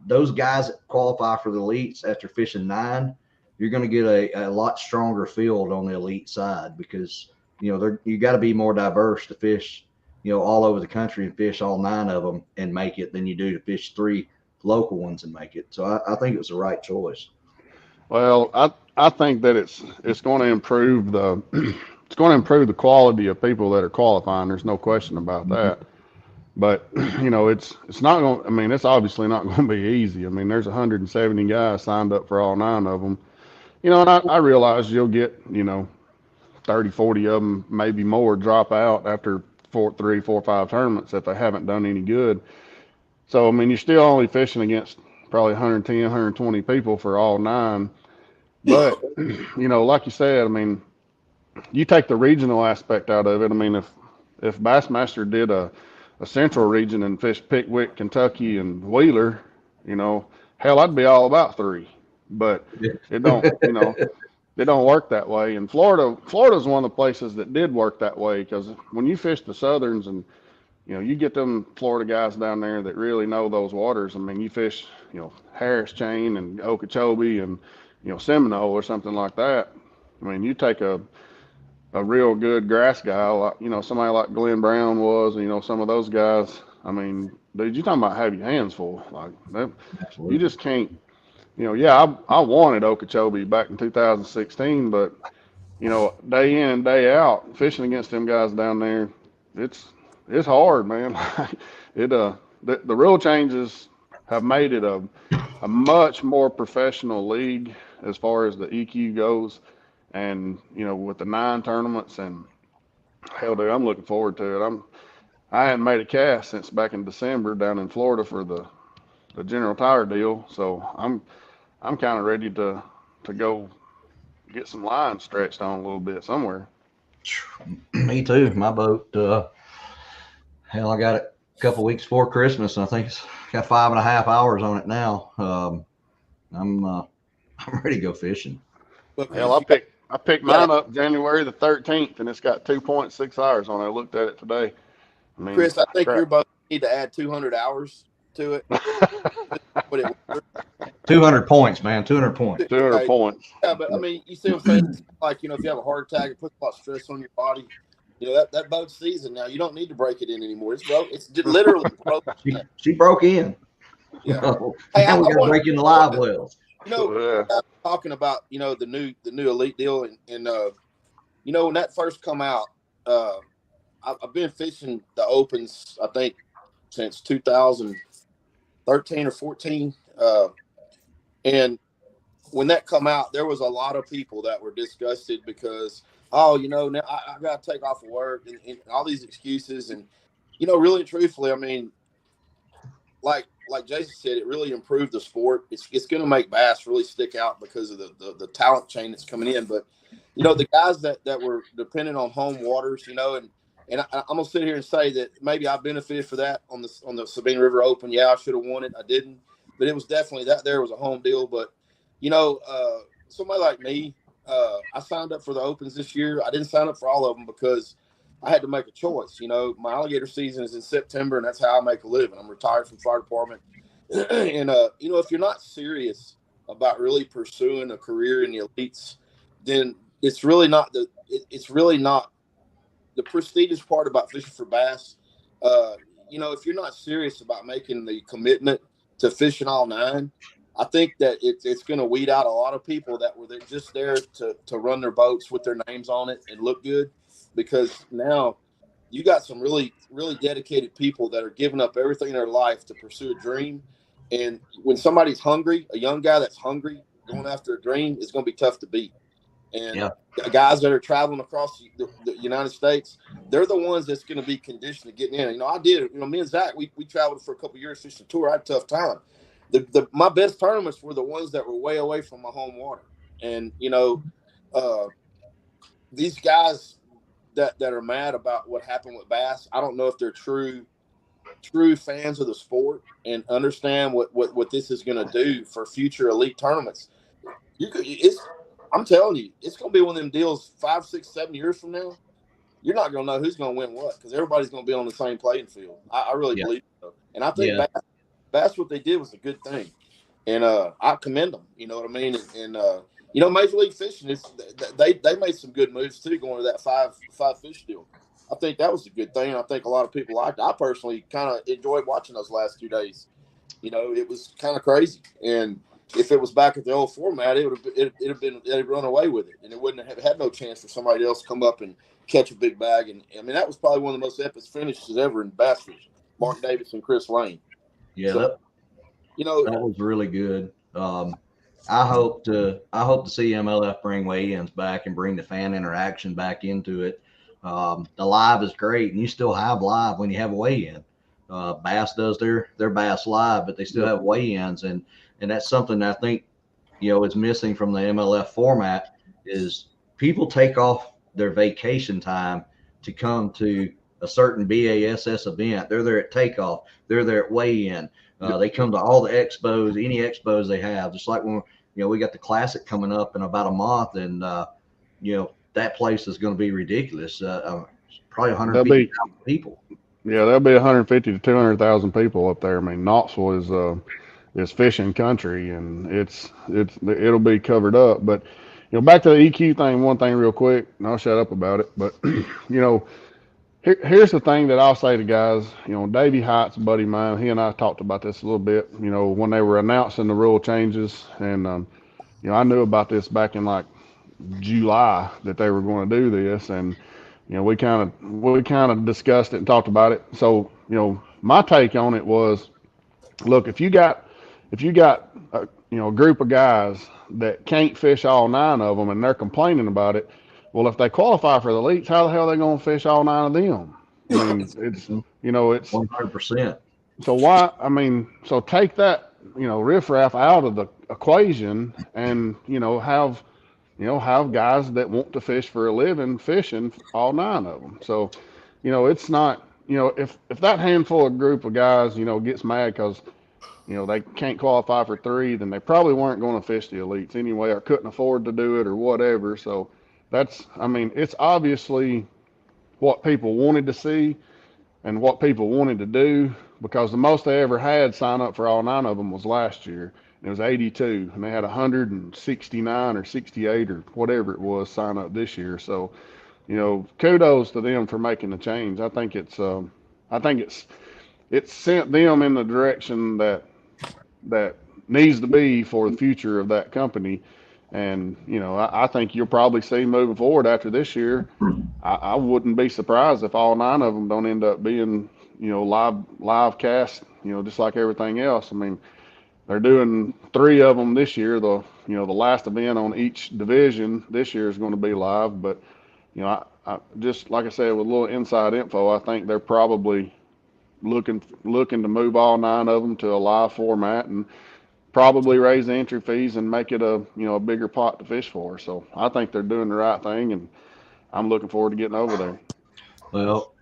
those guys that qualify for the elites after fishing 9, you're going to get a lot stronger field on the elite side because, you got to be more diverse to fish, all over the country and fish all 9 of them and make it than you do to fish 3 local ones and make it. So I think it was the right choice. Well, I think that it's going to improve the quality of people that are qualifying. There's no question about that. But it's not going. It's obviously not going to be easy. There's 170 guys signed up for all 9 of them. And I realize you'll get 30, 40 of them, maybe more, drop out after 3, 4, 5 tournaments if they haven't done any good. So you're still only fishing against probably 110, 120 people for all 9. But like you said, you take the regional aspect out of it. If Bassmaster did a central region and fished Pickwick, Kentucky, and Wheeler, hell, I'd be all about 3. But it don't, it don't work that way. And Florida's one of the places that did work that way because when you fish the Southerns and you get them Florida guys down there that really know those waters. You fish, Harris Chain and Okeechobee and Seminole or something like that. You take a real good grass guy, like, somebody like Glenn Brown was, some of those guys. Dude, you're talking about have your hands full. Like that, you just can't. I wanted Okeechobee back in 2016, but day in, day out, fishing against them guys down there, it's hard, man. The rule changes have made it a much more professional league as far as the EQ goes. And, with the 9 tournaments and hell, dude, I'm looking forward to it. I hadn't made a cast since back in December down in Florida for the General Tire deal. So I'm kind of ready to go get some lines stretched on a little bit somewhere. Me too. My boat, hell, I got it a couple weeks before Christmas, and I think it's got 5.5 hours on it now. I'm ready to go fishing. Hell, I picked mine up January the 13th, and it's got 2.6 hours on it. I looked at it today. Chris, I think your boat need to add 200 hours to it. What it was. 200 points, man. 200 points. 200 Okay. points. Yeah, but I mean, you see what I'm saying? Like, you know, if you have a heart attack, it puts a lot of stress on your body. You know, that boat's seasoned now. You don't need to break it in anymore. It's broke. It's literally broken. She broke in. Yeah. Hey, Hey, we got to break in the live wells. You know, talking about, you know, the new elite deal, and you know, when that first come out, I've been fishing the opens, I think, since 2013 or 14. And when that come out, there was a lot of people that were disgusted because, oh, you know, now I got to take off of work and all these excuses. And, you know, really and truthfully, I mean, like Jason said, it really improved the sport. It's going to make bass really stick out because of the talent chain that's coming in. But, you know, the guys that were dependent on home waters, you know, and I'm going to sit here and say that maybe I benefited for that on the Sabine River Open. Yeah, I should have won it. I didn't. But it was definitely that there was a home deal. But, you know, somebody like me, I signed up for the Opens this year. I didn't sign up for all of them because I had to make a choice. You know, my alligator season is in September, and that's how I make a living. I'm retired from fire department. And, you know, if you're not serious about really pursuing a career in the elites, then it's really not the prestigious part about fishing for bass. You know, if you're not serious about making the commitment to fishing all nine, I think that it's going to weed out a lot of people that were just there to run their boats with their names on it and look good, because now you got some really, really dedicated people that are giving up everything in their life to pursue a dream. And when somebody's hungry, a young guy that's hungry going after a dream, is going to be tough to beat. And guys that are traveling across the United States, they're the ones that's going to be conditioned to getting in. You know, I did it. You know, me and Zach, we traveled for a couple of years fishing tour. I had a tough time. My best tournaments were the ones that were way away from my home water. And, you know, these guys that are mad about what happened with bass, I don't know if they're true fans of the sport and understand what this is going to do for future elite tournaments. I'm telling you, it's going to be one of them deals 5, 6, 7 years from now. You're not going to know who's going to win what, because everybody's going to be on the same playing field. I really believe so. And I think bass, what they did was a good thing. And I commend them. You know what I mean? And you know, Major League Fishing, they made some good moves, too, going to that five fish deal. I think that was a good thing. I think a lot of people liked it. I personally kind of enjoyed watching those last 2 days. You know, it was kind of crazy. And if it was back at the old format, they'd run away with it, and it wouldn't have had no chance for somebody else to come up and catch a big bag. And I mean, that was probably one of the most epic finishes ever in bass fishing. Mark Davis and Chris Lane. Yeah, so, you know, that was really good. I hope to see MLF bring weigh-ins back and bring the fan interaction back into it. The live is great, and you still have live when you have a weigh-in. Bass does their Bass Live, but they still have weigh-ins, and that's something that I think, you know, is missing from the MLF format. Is people take off their vacation time to come to a certain BASS event. They're there at takeoff. They're there at weigh-in. They come to all the expos, any expos they have. Just like when, you know, we got the Classic coming up in about a month, and you know, that place is going to be ridiculous. Probably 150,000 people. Yeah, there'll be 150 to 200,000 people up there. I mean, Knoxville is fishing country, and it'll be covered up. But, you know, back to the EQ thing, one thing real quick, and I'll shut up about it. But, you know, here's the thing that I'll say to guys. You know, Davey Heights, a buddy of mine, he and I talked about this a little bit, you know, when they were announcing the rule changes. And, you know, I knew about this back in like July that they were going to do this. And, you know, we kind of discussed it and talked about it. So, you know, my take on it was, look, if you got a, you know, a group of guys that can't fish all 9 of them and they're complaining about it, well, if they qualify for the elites, how the hell are they going to fish all 9 of them? I mean, it's, you know, it's 100%. So why? I mean, so take that, you know, riffraff out of the equation, and you know, have guys that want to fish for a living fishing all 9 of them. So, you know, it's not, you know, if that handful of group of guys, you know, gets mad because, you know, they can't qualify for 3, then they probably weren't going to fish the elites anyway, or couldn't afford to do it, or whatever. So that's, I mean, it's obviously what people wanted to see. and what people wanted to do, because the most they ever had sign up for all 9 of them was last year. It was 82, and they had 169 or 68 or whatever it was sign up this year. So, kudos to them for making the change. I think it's sent them in the direction that needs to be for the future of that company. And, I think you'll probably see moving forward after this year. I wouldn't be surprised if all 9 of them don't end up being, live cast, just like everything else. I mean, they're doing 3 of them this year. The last event on each division this year is going to be live. But, I just like I said, with a little inside info, I think they're probably looking to move all 9 of them to a live format and probably raise the entry fees and make it a bigger pot to fish for. So I think they're doing the right thing, and I'm looking forward to getting over there. Well,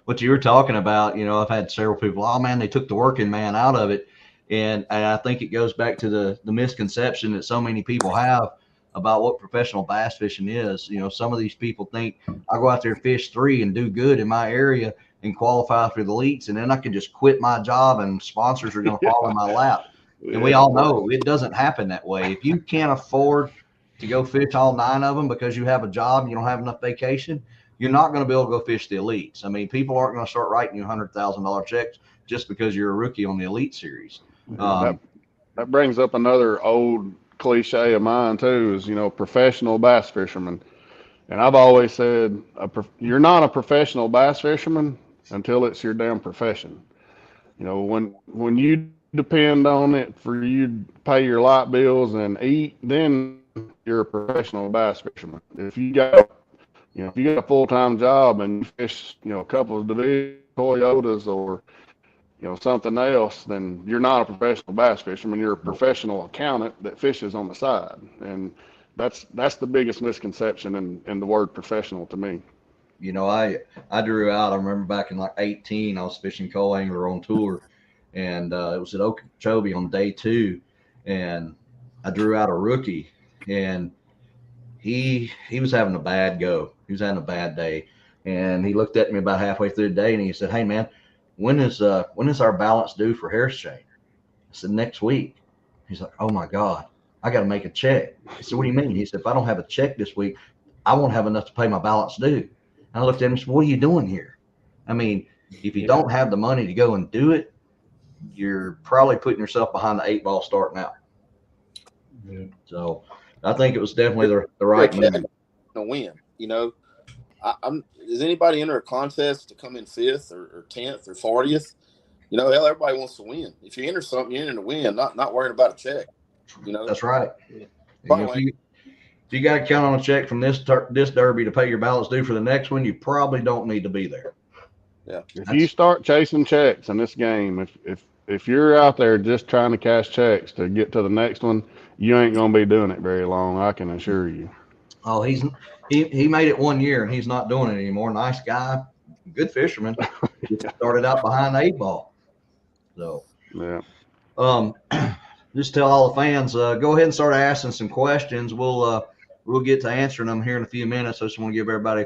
what you were talking about, I've had several people, oh man, they took the working man out of it. And I think it goes back to the misconception that so many people have about what professional bass fishing is. Some of these people think I'll go out there and fish 3 and do good in my area and qualify for the elites, and then I can just quit my job and sponsors are going to fall in my lap. And we all know it doesn't happen that way. If you can't afford to go fish all 9 of them because you have a job, you don't have enough vacation, you're not going to be able to go fish the elites. I mean, people aren't going to start writing you $100,000 checks just because you're a rookie on the elite series. That brings up another old cliche of mine too, is, professional bass fisherman. And I've always said, you're not a professional bass fisherman until it's your damn profession. When you depend on it for you to pay your light bills and eat, then you're a professional bass fisherman. If you got a full-time job and you fish, a couple of division Toyotas or something else, then you're not a professional bass fisherman. You're a professional accountant that fishes on the side, and that's the biggest misconception in the word professional to me. I drew out. I remember back in like 18, I was fishing Coal Angler on tour, and it was at Okeechobee on day 2, and I drew out a rookie, and he was having a bad go. He was having a bad day, and he looked at me about halfway through the day, and he said, "Hey man, when is our balance due for Harris Chain?" I said, "Next week." He's like, "Oh my God, I got to make a check." I said, "What do you mean?" He said, "If I don't have a check this week, I won't have enough to pay my balance due." And I looked at him and said, "What are you doing here?" I mean, if you don't have the money to go and do it, you're probably putting yourself behind the 8 ball starting out. Yeah. So I think it was definitely the right move. To win, does anybody enter a contest to come in 5th or 10th or 40th? Hell, everybody wants to win. If you enter something, you're in to win, not worrying about a check. That's right. Yeah. If you got to count on a check from this derby to pay your balance due for the next one, you probably don't need to be there. Yeah. If you start chasing checks in this game, if you're out there just trying to cash checks to get to the next one, you ain't gonna be doing it very long. I can assure you. Oh, he made it 1 year and he's not doing it anymore. Nice guy, good fisherman. He started out behind the 8 ball. So yeah. Just tell all the fans, go ahead and start asking some questions. We'll get to answering them here in a few minutes. I just want to give everybody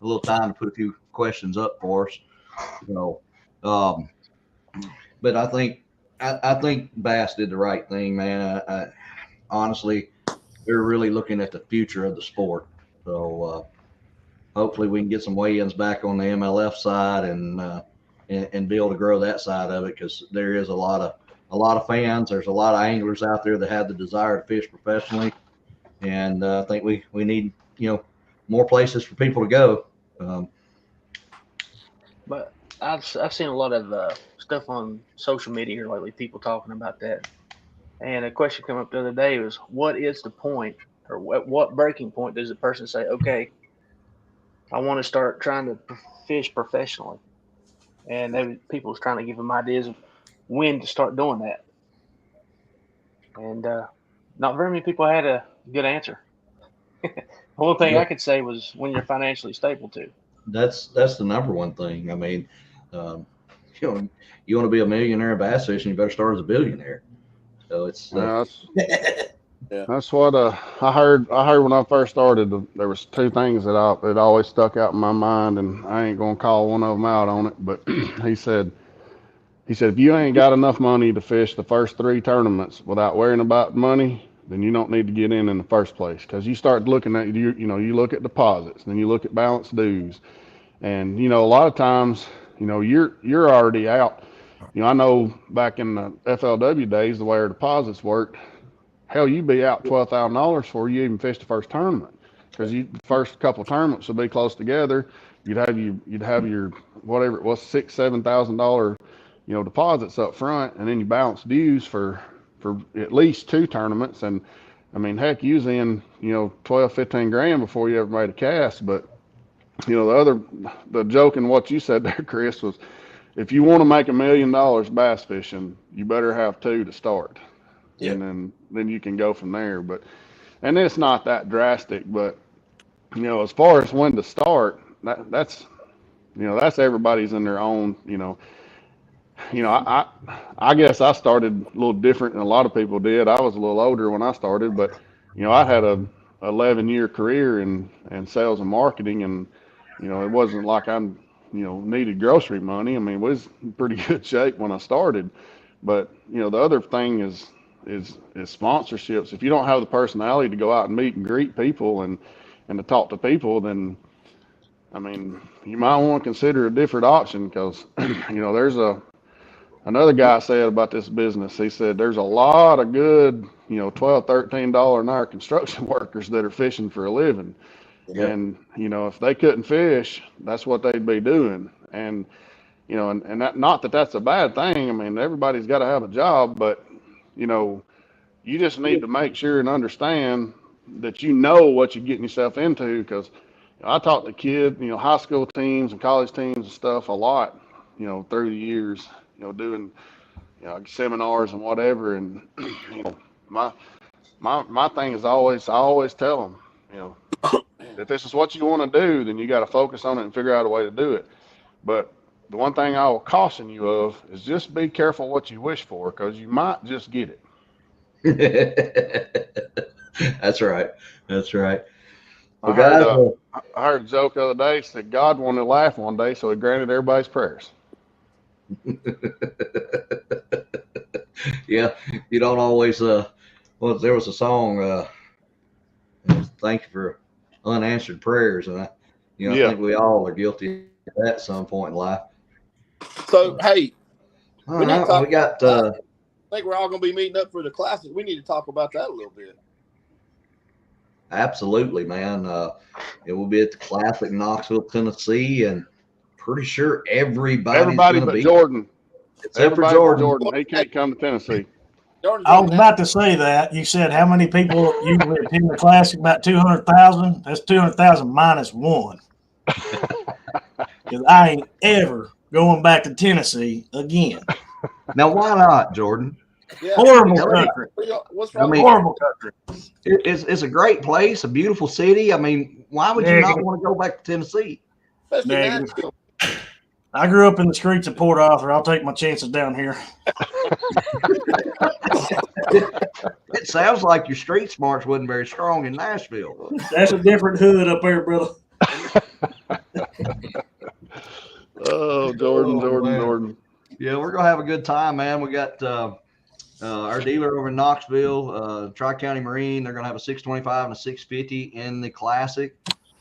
a little time to put a few questions up for us. So, but I think Bass did the right thing, man. Honestly, they're really looking at the future of the sport. So hopefully we can get some weigh-ins back on the MLF side and be able to grow that side of it, because there is a lot of fans. There's a lot of anglers out there that have the desire to fish professionally, and I think we need more places for people to go. But I've seen a lot of stuff on social media here lately, people talking about that. And a question came up the other day was, what is the point, or what breaking point does the person say, okay, I want to start trying to fish professionally? And people was trying to give them ideas of when to start doing that. And not very many people had a good answer. The only thing I could say was when you're financially stable too. That's the number one thing. I mean, you want to be a millionaire bass fishing, you better start as a billionaire. So it's That's what I heard. I heard when I first started. There was two things that always stuck out in my mind, and I ain't gonna call one of them out on it. But he said if you ain't got enough money to fish the first 3 tournaments without worrying about money, then you don't need to get in the first place. Because you start looking at you look at deposits, then you look at balance dues, and a lot of times you're already out. I know back in the FLW days, the way our deposits worked. Hell, you'd be out $12,000 before you even fished the first tournament, because the first couple tournaments would be close together. You'd have your whatever it was, $6,000-7,000 deposits up front, and then you balance dues for at least 2 tournaments. And I mean, heck, you was in 12-15 grand before you ever made a cast. But the joke in what you said there, Chris, was if you want to make $1 million bass fishing, you better have 2 to start. Yep. And then you can go from there. And it's not that drastic, but as far as when to start, that's everybody's in their own. I guess I started a little different than a lot of people did. I was a little older when I started, but I had a 11-year career in sales and marketing, and it wasn't like I needed grocery money. I mean, it was in pretty good shape when I started. But the other thing is sponsorships. If you don't have the personality to go out and meet and greet people and to talk to people, then I mean, you might want to consider a different option, because there's another guy said about this business. He said there's a lot of good $12-13 an hour construction workers that are fishing for a living. Yep. And if they couldn't fish, that's what they'd be doing. And and that, not that that's a bad thing. I mean, everybody's got to have a job, but you just need to make sure and understand that what you're getting yourself into. Because I talk to kids, high school teams and college teams and stuff a lot, through the years, doing seminars and whatever. And my thing is I always tell them, if this is what you want to do, then you got to focus on it and figure out a way to do it. But the one thing I will caution you of is just be careful what you wish for, because you might just get it. That's right. Well, I heard a joke the other day, said God wanted to laugh one day, so he granted everybody's prayers. Yeah, you don't always. There was a song. Thank you for unanswered prayers, and I think we all are guilty of that at some point in life. So hey, All right, we got. I think we're all going to be meeting up for the Classic. We need to talk about that a little bit. Absolutely, man. It will be at the Classic, Knoxville, Tennessee, and pretty sure everybody but Jordan. Except for Jordan. He can't come to Tennessee. I was about to say that. You said how many people usually attend the Classic? About 200,000. That's 200,000 minus 1. Because I ain't ever going back to Tennessee again. Now, why not, Jordan? Yeah. Horrible country. What's wrong? Horrible country. It's a great place, a beautiful city. I mean, why would you not want to go back to Tennessee? Especially Nashville. I grew up in the streets of Port Arthur. I'll take my chances down here. It sounds like your street smarts wasn't very strong in Nashville. That's a different hood up there, brother. Oh, Jordan. Yeah, we're gonna have a good time, man. We got our dealer over in Knoxville, Tri-County Marine. They're gonna have a 625 and a 650 in the Classic.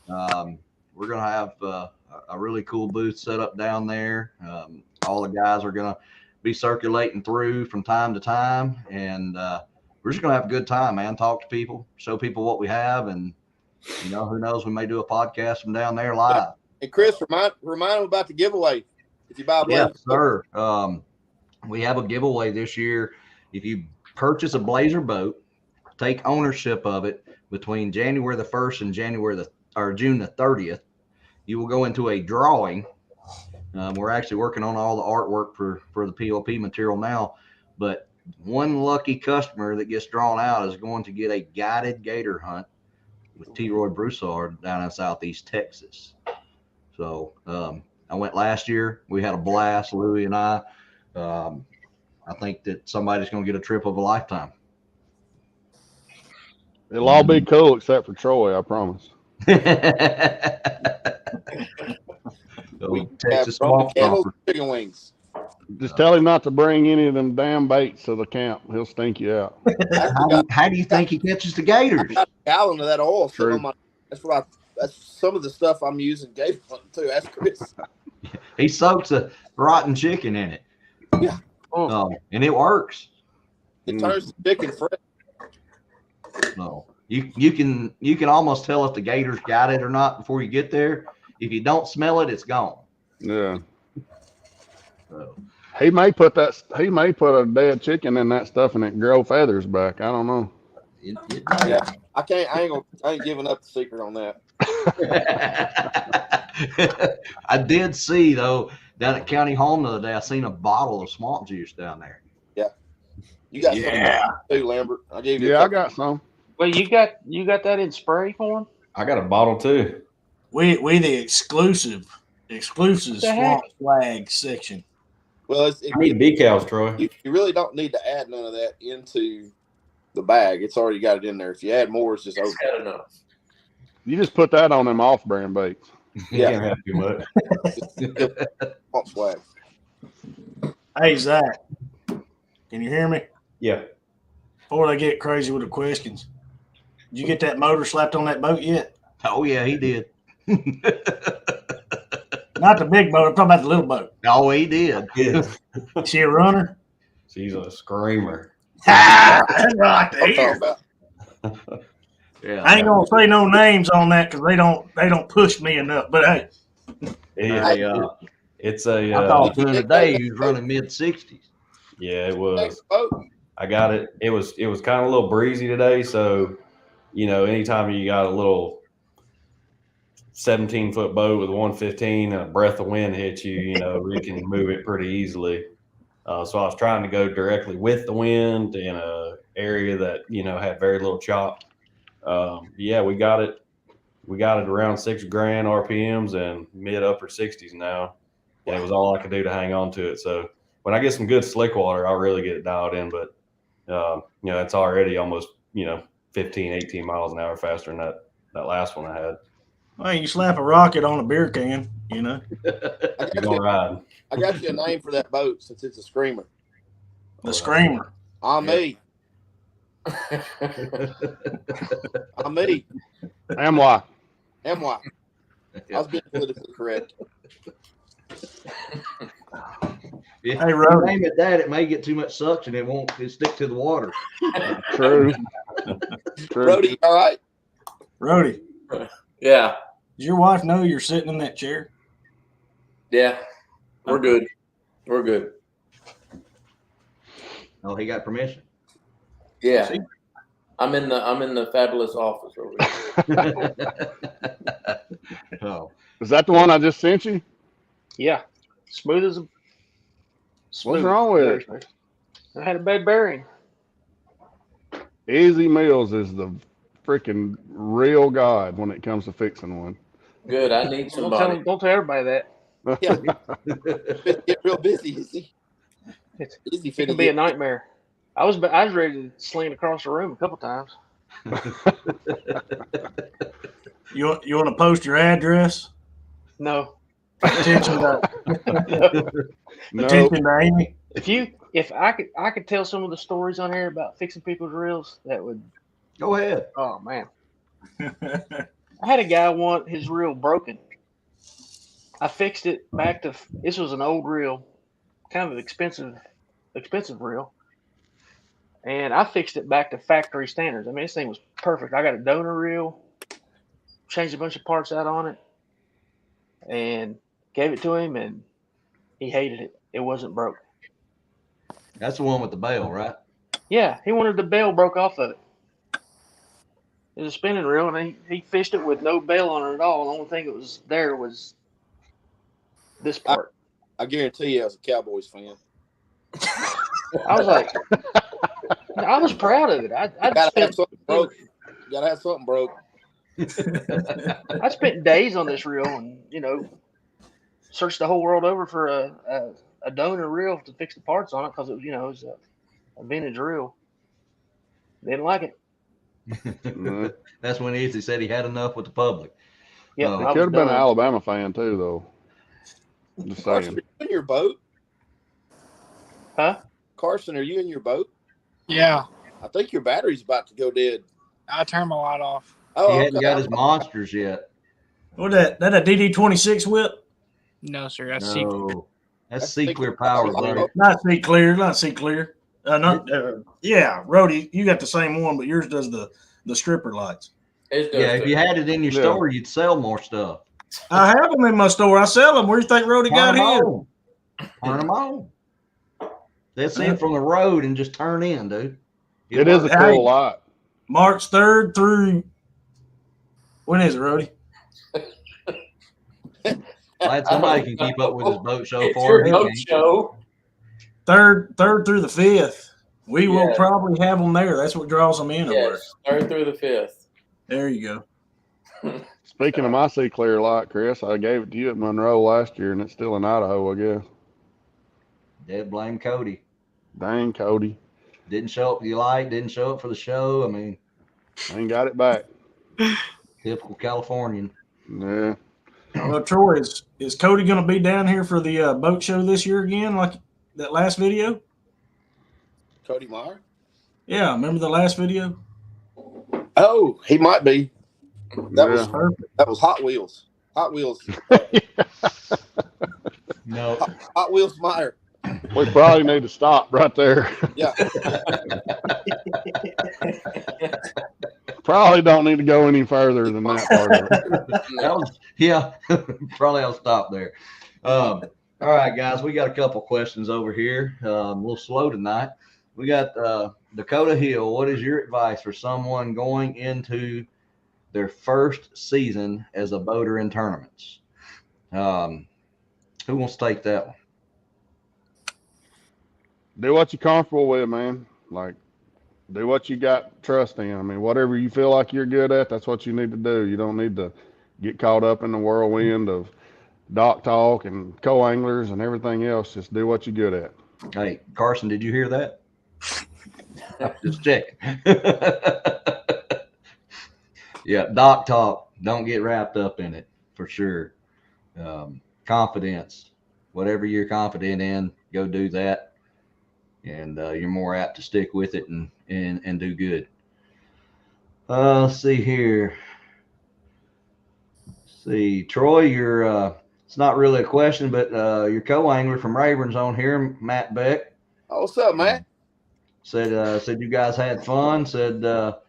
We're gonna have a really cool booth set up down there. All the guys are gonna be circulating through from time to time, and we're just gonna have a good time, man. Talk to people, show people what we have, and who knows, we may do a podcast from down there live. And Chris, remind them about the giveaway. If you buy a Blazer, yes, sir. We have a giveaway this year. If you purchase a Blazer boat, take ownership of it between January the 1st and June the 30th, you will go into a drawing. We're actually working on all the artwork for the POP material now, but one lucky customer that gets drawn out is going to get a guided gator hunt with T. Roy Broussard down in Southeast Texas. So I went last year. We had a blast, Louie and I. I think that somebody's going to get a trip of a lifetime. It'll all be cool except for Troy, I promise. We Oh, have Texas Roman swamp candles, thumper. chicken wings. Just tell him not to bring any of them damn baits to the camp. He'll stink you out. How do you think he catches the gators? I got a gallon of that oil sitting True. on my. That's some of the stuff I'm using gator hunting too. That's Chris. He soaks a rotten chicken in it. Yeah. And it works. It turns the chicken fresh. No, you can almost tell if the gators got it or not before you get there. If you don't smell it, it's gone. Yeah. So, He may put a dead chicken in that stuff and it grow feathers back. I don't know. Yeah, I ain't giving up the secret on that. I did see though down at County Home the other day. I seen a bottle of swamp juice down there. You got some too, Lambert. I gave you. Yeah, I got some. Well, you got that in spray form? I got a bottle too. We the exclusive the heck? swamp flag section. Well, I need decals, Troy. you really don't need to add none of that into the bag. It's already got it in there. If you add more, it's just over. It's got enough. You just put that on them off-brand baits. You Yeah. can't have too much. Swamp swag. Hey Zach, can you hear me? Yeah. Before they get crazy with the questions, did you get that motor slapped on that boat yet? Oh yeah, he did. Not the big boat. I'm talking about the little boat. Oh, he did. Is she a runner? She's a screamer. That's right I'm talking there. about. Yeah. I ain't gonna say no names on that because they don't push me enough. But hey, It's I a talked to him today. He was running mid-60s. yeah, it was. Next boat. I got it. It was kind of a little breezy today, so anytime you got a little 17-foot boat with 115 and a breath of wind hits you, you can move it pretty easily. So I was trying to go directly with the wind in a area that had very little chop. Yeah, we got it. We got it around $6,000 RPMs and mid upper 60s now, and it was all I could do to hang on to it. So when I get some good slick water, I'll really get it dialed in. But it's already almost 15, 18 miles an hour faster than that last one I had. well, you slap a rocket on a beer can, I got, You're gonna ride. I got you a name for that boat since it's a screamer. the screamer. I'm me. I'm me. Amway. MY. I was being politically correct. If Hey, you Rody. name it that, it may get too much suction. It'll stick to the water. True. True. Brody, all right? Rody, Yeah, does your wife know you're sitting in that chair? yeah, we're good. We're good. Oh, he got permission. Yeah, See? I'm in the fabulous office over here. Oh, Is that the one I just sent you? Yeah, smooth as a. What's wrong with it? it? I had a bad bearing. Easy Mills is the freaking real god when it comes to fixing one. Good. I need somebody. Don't tell everybody that. Yeah. Get real busy, is he? It's- Easy It can finna be a get. nightmare. I was ready to sling across the room a couple times. You want to post your address? No, Attention to No, attention to Amy. if I could tell some of the stories on here about fixing people's reels, that would. go ahead. Oh man, I had a guy want his reel broken. I fixed it back to. This was an old reel, kind of expensive reel, and I fixed it back to factory standards. I mean, this thing was perfect. I got a donor reel, changed a bunch of parts out on it, and gave it to him, and he hated it. It wasn't broke. That's the one with the bell, right? Yeah, he wanted the bell broke off of it. It was a spinning reel, and he fished it with no bell on it at all. The only thing that was there was this part. I guarantee you, I was a Cowboys fan. I was like, I was proud of it. I Gotta have something broke. Gotta have something broke. I spent days on this reel, and searched the whole world over for a donor reel to fix the parts on it because it was a vintage reel. Didn't like it. That's when Izzy said he had enough with the public. Yep, Oh. He I was could have been an done. Alabama fan too, though. Just Carson, saying. are you in your boat? Huh? Carson, are you in your boat? Yeah, I think your battery's about to go dead. I turned my light off. Oh, He hadn't okay. got his monsters yet. What that a DD26 whip? No, sir. That's secret. No, that's That's Sea Clear secret Power, power. bro. Not see clear, not see clear. Yeah, Rody, you got the same one, but yours does the stripper lights. It does Yeah, if too. you had it in your Yeah. store, you'd sell more stuff. I have them in my store. I sell them. Where do you think Rody got Turn 'em his? on. Turn them on. They'll see it from the road and just turn in, dude. It is a Hey. cool light. March 3rd through when is it, Rody? Glad somebody can keep up with his boat show It's for your him. boat show. Third through the 5th. We will Yeah. probably have them there. That's what draws them in. Yes, 3rd through the 5th. There you go. Speaking of my Sea Clear light, Chris, I gave it to you at Monroe last year, and it's still in Idaho, I guess. Dead blame Cody. Dang, Cody. Didn't show up for the light, didn't show up for the show. I mean, I ain't got it back. typical Californian. Yeah. Well, Troy, is Cody going to be down here for the boat show this year again, like that last video? Cody Meyer? Yeah, remember the last video? Oh, he might be. That Yeah. was Perfect. that was Hot Wheels. Hot Wheels. No. Hot Wheels Meyer. We probably need to stop right there. Yeah. Probably don't need to go any further than that part of it. That was, yeah, probably I'll stop there. All right, guys, we got a couple questions over here. A little slow tonight. We got Dakota Hill. What is your advice for someone going into their first season as a boater in tournaments? Who wants to take that one? Do what you're comfortable with, man. Like, do what you got trust in. I mean, whatever you feel like you're good at, that's what you need to do. You don't need to get caught up in the whirlwind of dock talk and co-anglers and everything else. Just do what you're good at. Hey, Carson, did you hear that? Just checking. Yeah, dock talk. Don't get wrapped up in it, for sure. Confidence. Whatever you're confident in, go do that. And you're more apt to stick with it and do good. Let's see here. See, Troy, you're it's not really a question, but your co-angler from Rayburn's on here, Matt Beck. Oh, what's up, Matt? Said you guys had fun. Said that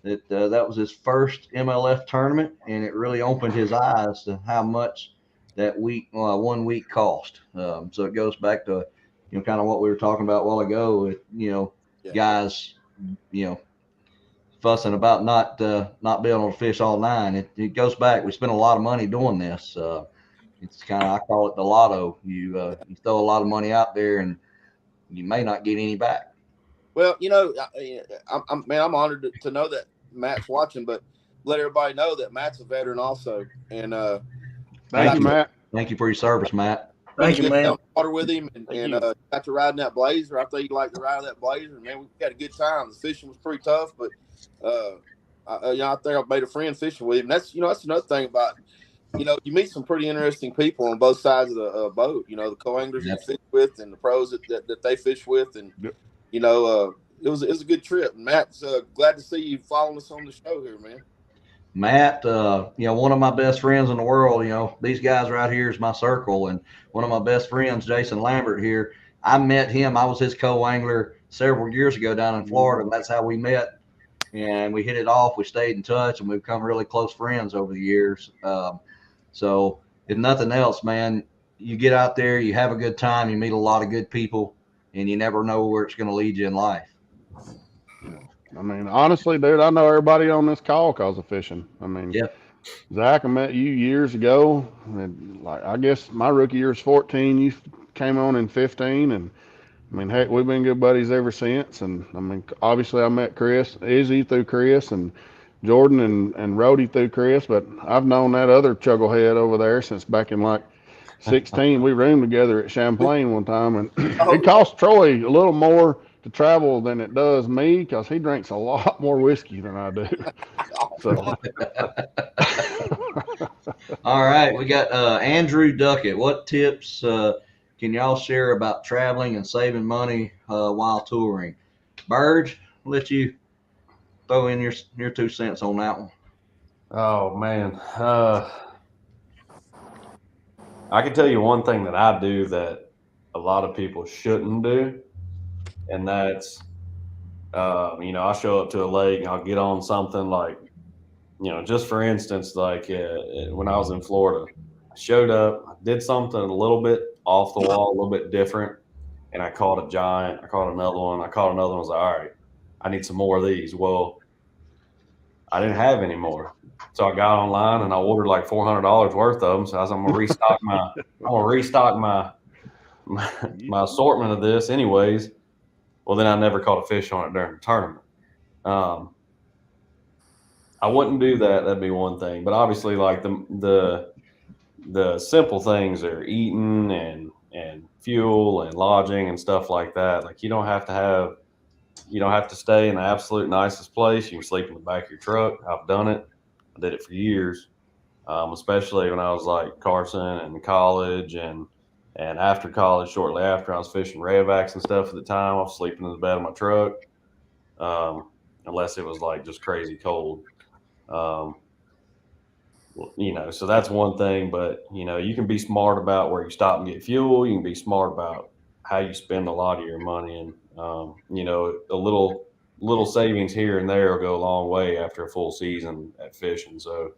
was his first MLF tournament, and it really opened his eyes to how much that week 1 week cost. So it goes back to kind of what we were talking about a while ago with guys fussing about not being able to fish all nine. It goes back. We spent a lot of money doing this. It's kind of, I call it the lotto. You throw a lot of money out there, and you may not get any back. Well, I'm honored to know that Matt's watching, but let everybody know that Matt's a veteran also. And Thank you, Matt. Thank you for your service, Matt. Thank you, get man. down the water with him and got to ride in that Blazer. I think you'd like to ride that Blazer. Man, we had a good time. The fishing was pretty tough, but I think I've made a friend fishing with him. That's another thing about you meet some pretty interesting people on both sides of the boat. The co-anglers you fish with and the pros that they fish with, and it was a good trip. And Matt's glad to see you following us on the show here, man. Matt, one of my best friends in the world, these guys right here is my circle. And one of my best friends, Jason Lambert here, I met him. I was his co-angler several years ago down in Florida. And that's how we met. And we hit it off. We stayed in touch, and we've become really close friends over the years. So if nothing else, man, you get out there, you have a good time, you meet a lot of good people, and you never know where it's going to lead you in life. I mean, honestly, dude, I know everybody on this call because of fishing. I mean, Yeah. Zach, I met you years ago. And I guess my rookie year was 14. You came on in 15. And, I mean, heck, we've been good buddies ever since. And, I mean, obviously I met Izzy through Chris, and Jordan and Rody through Chris. But I've known that other chugglehead over there since back in 16. We roomed together at Champlain one time. And it cost Troy a little more to travel than it does me because he drinks a lot more whiskey than I do. So. All right, we got Andrew Duckett. What tips can y'all share about traveling and saving money while touring? Burge, I'll let you throw in your 2 cents on that one. Oh man, I can tell you one thing that I do that a lot of people shouldn't do, and that's I show up to a lake and I'll get on something like, just for instance, like when I was in Florida, I showed up, I did something a little bit off the wall, a little bit different, and I caught a giant. I caught another one. I caught another one. I was like, all right, I need some more of these. Well, I didn't have any more. So I got online and I ordered like $400 worth of them. So I was, I'm gonna restock my assortment of this anyways. Well, then I never caught a fish on it during the tournament. I wouldn't do that. That'd be one thing. But obviously, like the simple things are eating and fuel and lodging and stuff like that. Like you don't have to stay in the absolute nicest place. You can sleep in the back of your truck. I've done it. I did it for years, especially when I was like Carson and college and after college. Shortly after, I was fishing redbacks and stuff at the time. I was sleeping in the bed of my truck, unless it was like just crazy cold. So that's one thing. But you can be smart about where you stop and get fuel. You can be smart about how you spend a lot of your money, and a little savings here and there will go a long way after a full season at fishing. So,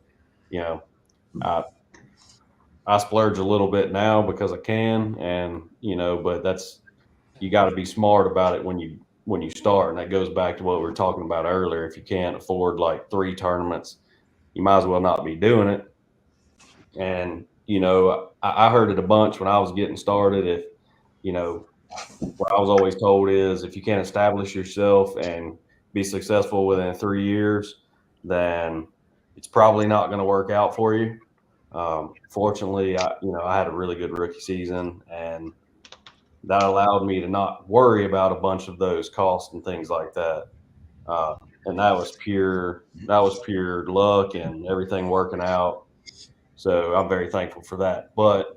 I splurge a little bit now because I can, and but you got to be smart about it when you start, and that goes back to what we were talking about earlier. If you can't afford like 3 tournaments, you might as well not be doing it. And I heard it a bunch when I was getting started. What I was always told is if you can't establish yourself and be successful within 3 years, then it's probably not going to work out for you. Fortunately, I had a really good rookie season, and that allowed me to not worry about a bunch of those costs and things like that. And that was pure luck and everything working out. So I'm very thankful for that. But,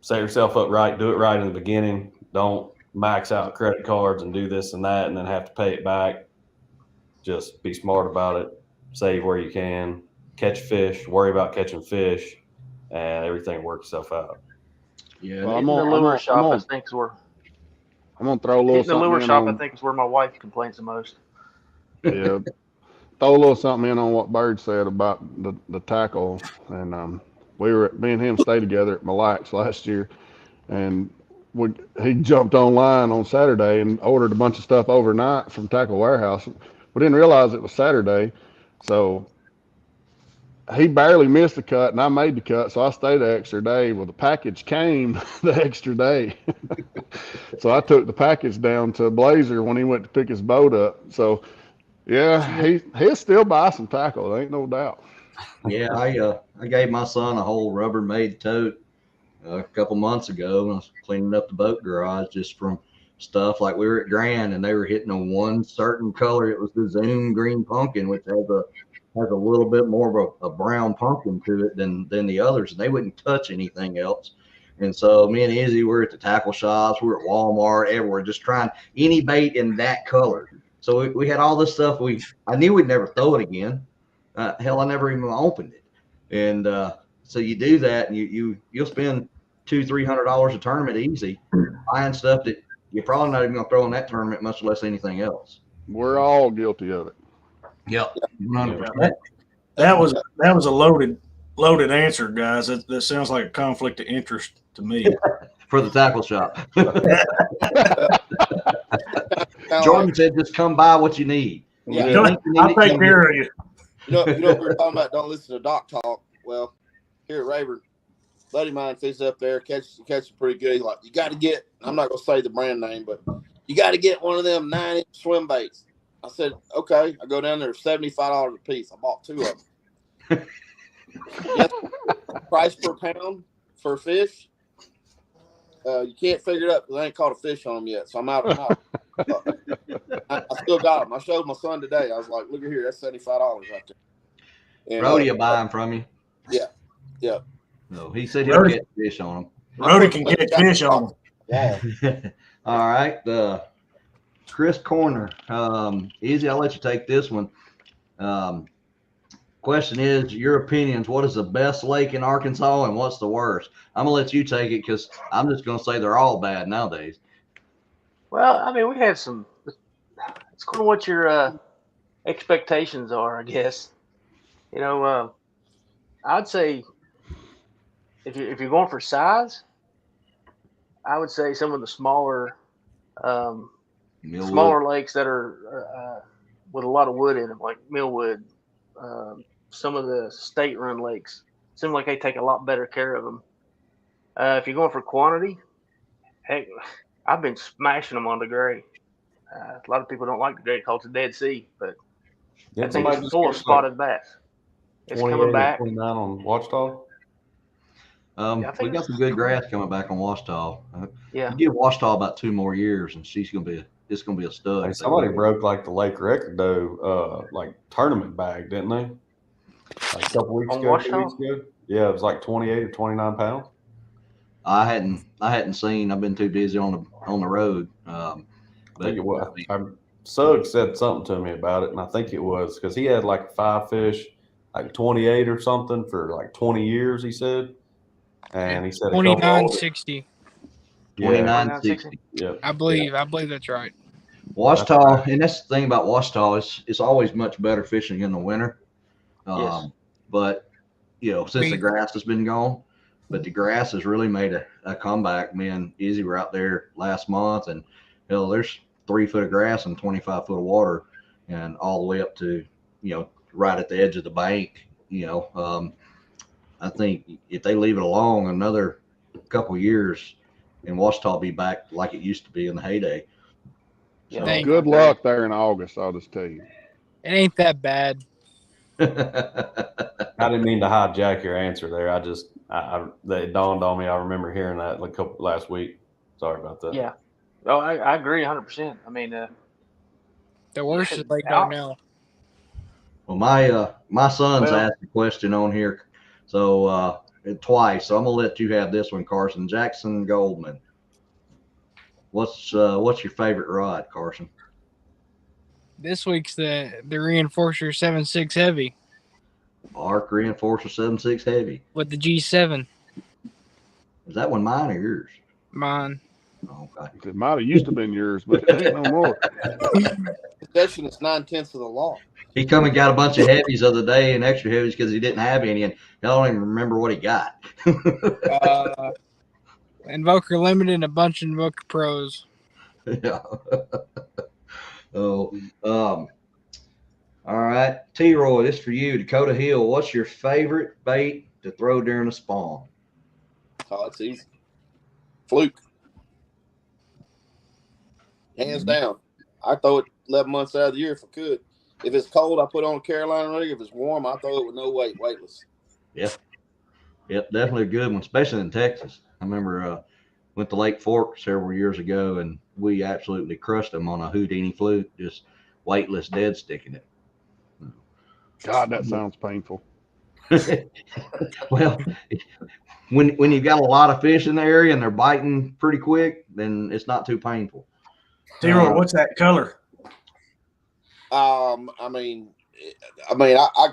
set yourself up right, do it right in the beginning. Don't max out credit cards and do this and that and then have to pay it back. Just be smart about it. Save where you can. Catch fish. Worry about catching fish, and everything will work itself out. Yeah, Well, I'm gonna throw a little the lure something shop. in I think is where my wife complains the most. Yeah, throw a little something in on what Bird said about the tackle. And me and him stayed together at Mille Lacs last year, and he jumped online on Saturday and ordered a bunch of stuff overnight from Tackle Warehouse. We didn't realize it was Saturday, so he barely missed the cut, and I made the cut, so I stayed the extra day. Well, the package came the extra day. So I took the package down to Blazer when he went to pick his boat up. So, yeah, he'll still buy some tackle. There ain't no doubt. Yeah, I gave my son a whole Rubbermaid tote a couple months ago when I was cleaning up the boat garage just from stuff like we were at Grand and they were hitting on one certain color. It was the Zoom green pumpkin, which has a little bit more of a brown pumpkin to it than the others. And they wouldn't touch anything else. And so me and Izzy were at the tackle shops, we were at Walmart, everywhere, just trying any bait in that color. So we had all this stuff. I knew we'd never throw it again. Hell, I never even opened it. And so you do that, and you'll spend $200-300 a tournament easy buying stuff that you're probably not even gonna throw in that tournament, much less anything else. We're all guilty of it. Yep, 100%. That was a loaded answer, guys. That sounds like a conflict of interest to me. For the tackle shop. Jordan said, "Just come buy what you need." Yeah. I'll take care of you. You know what we were talking about? Don't listen to Doc talk. Well, here at Rayburn, buddy of mine fishes up there, catches pretty good. He's like, you got to get. I'm not gonna say the brand name, but you got to get one of them 9-inch swim baits. I said, okay. I go down there, $75 a piece. I bought 2 of them. Yes, price per pound for fish. You can't figure it up because I ain't caught a fish on them yet. So I'm out. I still got them. I showed my son today. I was like, look at here. That's $75 right there. And, Rhodey will buy them from you. Yeah. No, he said he'll Rhodey. catch fish on Rhodey can catch fish on them. Yeah. them. All right. Chris Corner. Easy, I'll let you take this one. Question is, your opinions, what is the best lake in Arkansas and what's the worst? I'm going to let you take it because I'm just going to say they're all bad nowadays. Well, I mean, we have some. It's kind of what your expectations are, I guess. You know, I'd say if you're going for size, I would say some of the smaller lakes that are with a lot of wood in them, like Millwood. Some of the state-run lakes seem like they take a lot better care of them. If you're going for quantity, heck, I've been smashing them on the gray. A lot of people don't like the gray called the Dead Sea, but I think it's full of spotted bass. It's coming back. 29 on Watchdog. We got some good grass coming back on Washita. Yeah. You give Washita about 2 more years, and it's gonna be a stud. Hey, somebody broke like the lake record though, like tournament bag, didn't they? Like a couple weeks On ago, 2 Washita? weeks ago. Yeah, it was like 28 or 29 pounds. I hadn't seen. I've been too busy on the road. I think it was. Sugg said something to me about it, and I think it was because he had like 5 fish, like 28 or something for like 20 years. He said, and he said 29.60. 29.60. Yeah, I believe that's right. Washita, and that's the thing about Washita, it's always much better fishing in the winter. Yes. But since the grass has been gone, but the grass has really made a comeback. Me and Izzy were out there last month, and there's 3 foot of grass and 25 foot of water, and all the way up to right at the edge of the bank. I think if they leave it alone another couple years, and Washita will be back like it used to be in the heyday. Yeah. Hey. Good luck there in August, I'll just tell you. It ain't that bad. I didn't mean to hijack your answer there. It dawned on me. I remember hearing that last week. Sorry about that. Yeah. Oh, I agree 100%. I mean, The worst is Lake Darnell. Well, my son's asked a question on here, so twice. So I'm gonna let you have this one, Carson. Jackson Goldman. What's your favorite rod, Carson? This week's the Reinforcer 7.6 heavy Arc Reinforcer 7.6 heavy. with the G7. Is that one mine or yours? Mine. Okay. It might have used to been yours, but it ain't no more. Possession is 9/10 of the law. He come and got a bunch of heavies the other day and extra heavies because he didn't have any, and I don't even remember what he got. Invoker Limited and a bunch of Invoker Pros. Yeah. All right. T-Roy, this for you. Dakota Hill, what's your favorite bait to throw during a spawn? Oh, it's easy. Fluke. Hands down. I throw it 11 months out of the year if I could. If it's cold, I put on a Carolina rig. If it's warm, I throw it with no weight, weightless. Yep, definitely a good one, especially in Texas. I remember went to Lake Fork several years ago, and we absolutely crushed them on a Houdini fluke, just weightless dead sticking it. God, that sounds painful. Well, when you've got a lot of fish in the area and they're biting pretty quick, then it's not too painful. T-Roy, what's that color? I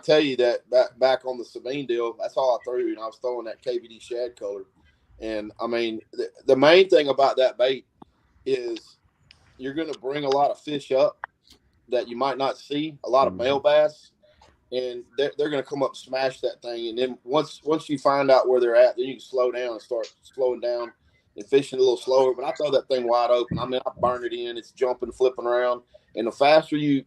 tell you that back on the Sabine deal, that's all I threw, and I was throwing that KVD shad color. And I mean, the main thing about that bait is you're going to bring a lot of fish up that you might not see, a lot of male bass, and they're going to come up and smash that thing. And then once you find out where they're at, then you can slow down and start slowing down and fishing a little slower. But I throw that thing wide open. I mean, I burn it in. It's jumping, flipping around. And the faster you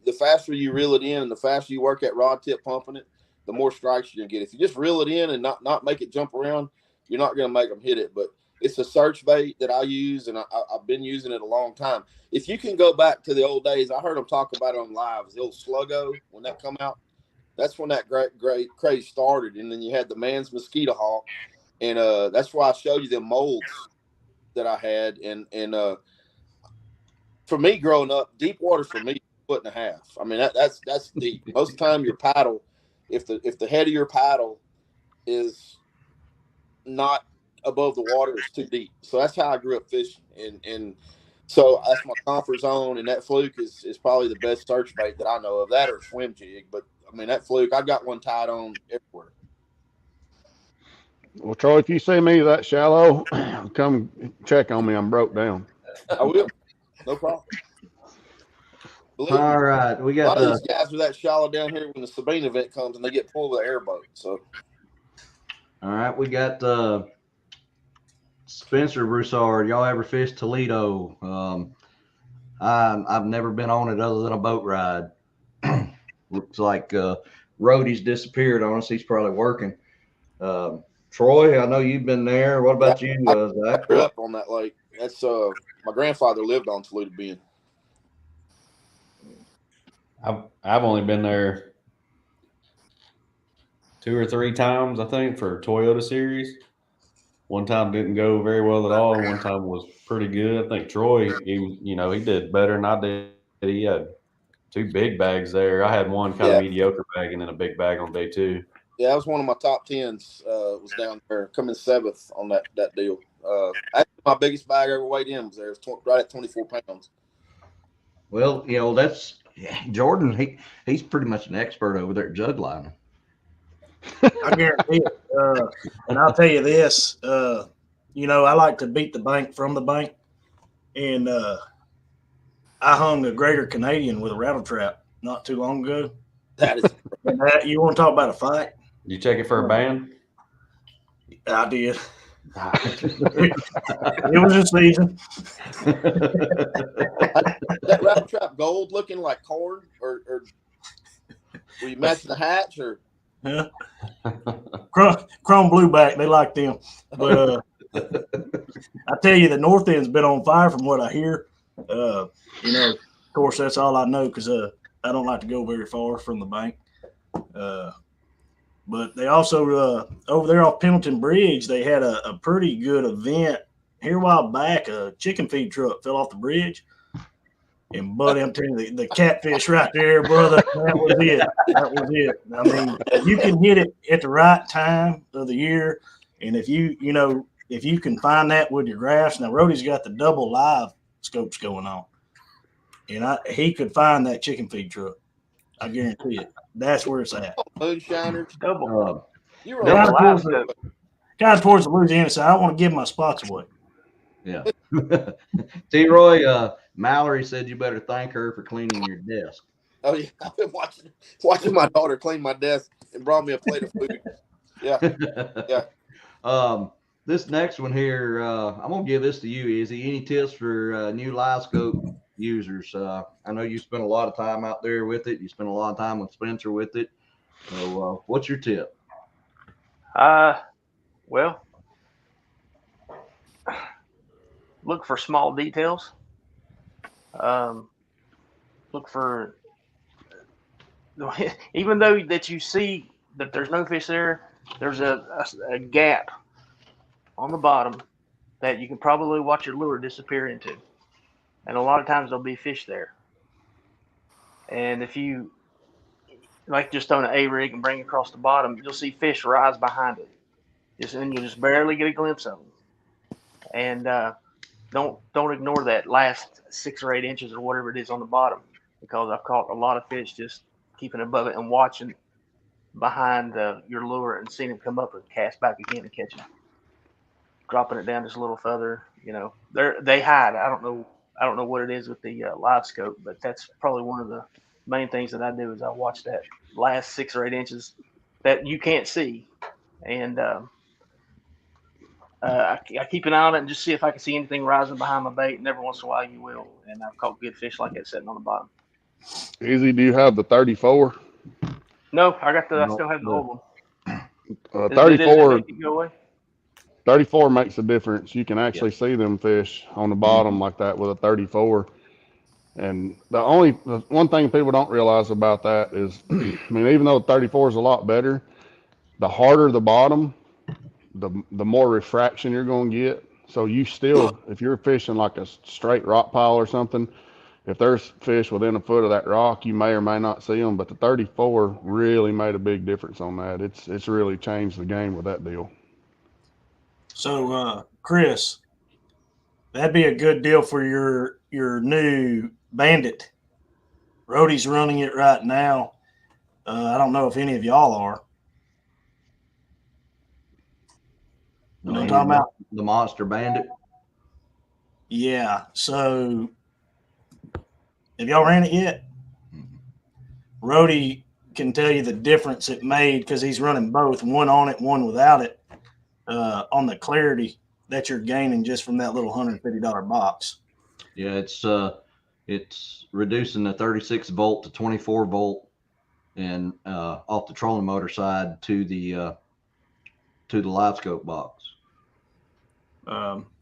reel it in and the faster you work that rod tip pumping it, the more strikes you're going to get. If you just reel it in and not make it jump around, you're not going to make them hit it. But it's a search bait that I use, and I've been using it a long time. If you can go back to the old days, I heard them talk about it on live, the old Sluggo, when that come out. That's when that great craze started. And then you had the Man's Mosquito Hawk. And that's why I showed you them molds that I had, and for me growing up, deep water for me, 1.5 foot. I mean that's deep. Most of the time, your paddle, if the head of your paddle is not above the water, it's too deep. So that's how I grew up fishing, and so that's my comfort zone. And that fluke is probably the best search bait that I know of. That or a swim jig, but I mean that fluke, I've got one tied on everywhere. Well, Troy, if you see me that shallow, come check on me. I'm broke down. I will, no problem. Believe me, All right, we a lot got of these guys are that shallow down here when the Sabine event comes and they get pulled with an airboat. So all right, we got Spencer Broussard. Y'all ever fished Toledo? I've never been on it other than a boat ride. Looks like Rhodey's disappeared on us. He's probably working. Troy, I know you've been there. What about you, I Zach? grew up on that lake. That's my grandfather lived on Toledo Bend. I've only been there 2 or 3 times, I think, for Toyota Series. One time didn't go very well at all. One time was pretty good. I think Troy, he did better than I did. He had 2 big bags there. I had one kind of mediocre bag and then a big bag on day 2. Yeah, that was one of my top 10s. Was down there, coming 7th on that deal. Actually, my biggest bag I ever weighed in was there. It was right at 24 pounds. Well, that's Jordan. He's pretty much an expert over there at jug lining. I guarantee it. And I'll tell you this, I like to beat the bank from the bank. And I hung a greater Canadian with a rattle trap not too long ago. That is you want to talk about a fight? You check it for a band? I did. It was a season. that rattle trap gold looking like corn, or were you matching the hatch, or Yeah. Chrome blueback, they like them. But I tell you, the north end's been on fire from what I hear. Of course, that's all I know because I don't like to go very far from the bank. But they also, over there off Pendleton Bridge, they had a pretty good event here a while back. A chicken feed truck fell off the bridge. And, buddy, I'm telling you, the catfish right there, brother, that was it. That was it. I mean, you can hit it at the right time of the year. And if you can find that with your graphs. Now, Rhodey's got the double live scopes going on. And he could find that chicken feed truck. I guarantee it. That's where it's at. moonshiners? Double. You were Kind on of towards the Louisiana side. I don't want to give my spots away. Yeah. T-Roy, Mallory said you better thank her for cleaning your desk. Oh yeah, I've been watching my daughter clean my desk and brought me a plate of food. Yeah, yeah. This next one here, I'm gonna give this to you, Izzy. Any tips for new live scope users? I know you spent a lot of time out there with it. You spent a lot of time with Spencer with it. So, what's your tip? Well, look for small details. Look for, even though that you see that there's no fish there, there's a gap on the bottom that you can probably watch your lure disappear into. And a lot of times there'll be fish there. And if you just on an A-rig and bring it across the bottom, you'll see fish rise behind it. And you'll just barely get a glimpse of them. And don't ignore that last 6 or 8 inches or whatever it is on the bottom, because I've caught a lot of fish just keeping above it and watching behind your lure and seeing them come up and cast back again and catch them. Dropping it down just a little further, they hide. I don't know what it is with the live scope, but that's probably one of the main things that I do is I watch that last 6 or 8 inches that you can't see, and I keep an eye on it and just see if I can see anything rising behind my bait, and every once in a while you will, and I've caught good fish like that sitting on the bottom. Izzy, do you have the 34? No, I still have the old one. 34. 34 makes a difference. You can actually see them fish on the bottom like that with a 34. And the one thing people don't realize about that is, even though 34 is a lot better, the harder the bottom, the more refraction you're going to get. So you still, if you're fishing like a straight rock pile or something, if there's fish within a foot of that rock, you may or may not see them. But the 34 really made a big difference on that. It's really changed the game with that deal. So, Chris, that'd be a good deal for your new Bandit. Rhodey's running it right now. I don't know if any of y'all are. You know what I'm talking about? The Monster Bandit. Yeah. So, have y'all ran it yet? Rhodey can tell you the difference it made because he's running both, one on it, one without it, on the clarity that you're gaining just from that little $150 box. Yeah, it's reducing the 36 volt to 24 volt, and off the trolling motor side to the live scope box.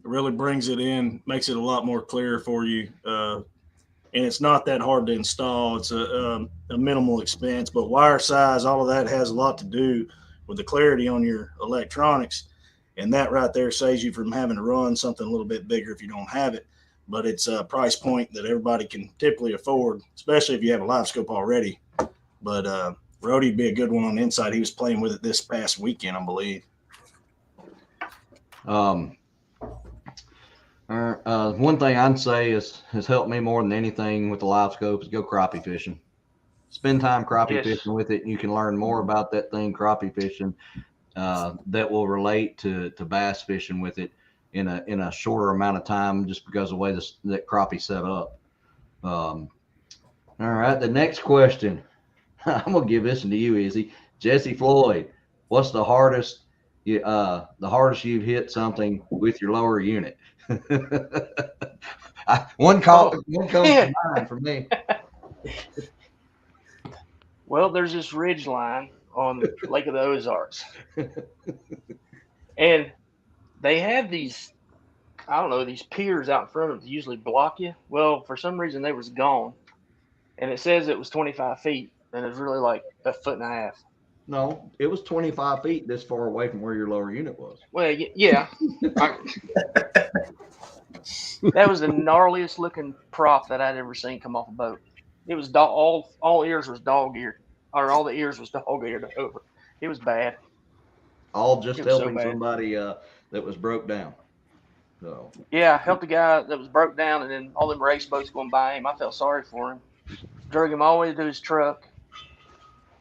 Really brings it in, makes it a lot more clear for you. And it's not that hard to install. It's a minimal expense, but wire size, all of that has a lot to do with the clarity on your electronics. And that right there saves you from having to run something a little bit bigger if you don't have it. But it's a price point that everybody can typically afford, especially if you have a live scope already. But Rhodey'd be a good one on the inside. He was playing with it this past weekend, I believe. One thing I'd say has helped me more than anything with the live scope is go crappie fishing. Spend time crappie fishing with it, and you can learn more about that thing, crappie fishing, that will relate to bass fishing with it in a shorter amount of time, just because of the way that crappie set up. All right, the next question. I'm gonna give this one to you, Izzy. Jesse Floyd, what's the hardest you've hit something with your lower unit? One comes to mind for me. Well, there's this ridge line on Lake of the Ozarks, and they have these, I don't know, these piers out in front of them that usually block you. Well, for some reason they was gone, and it says it was 25 feet, and it's really like a foot and a half. No, it was 25 feet this far away from where your lower unit was. Well, yeah. That was the gnarliest looking prop that I'd ever seen come off a boat. It was all ears was dog eared, or all the ears was dog eared over. It was bad. All just helping somebody that was broke down. So yeah, helped a guy that was broke down, and then all them race boats going by him. I felt sorry for him. Drug him all the way to his truck,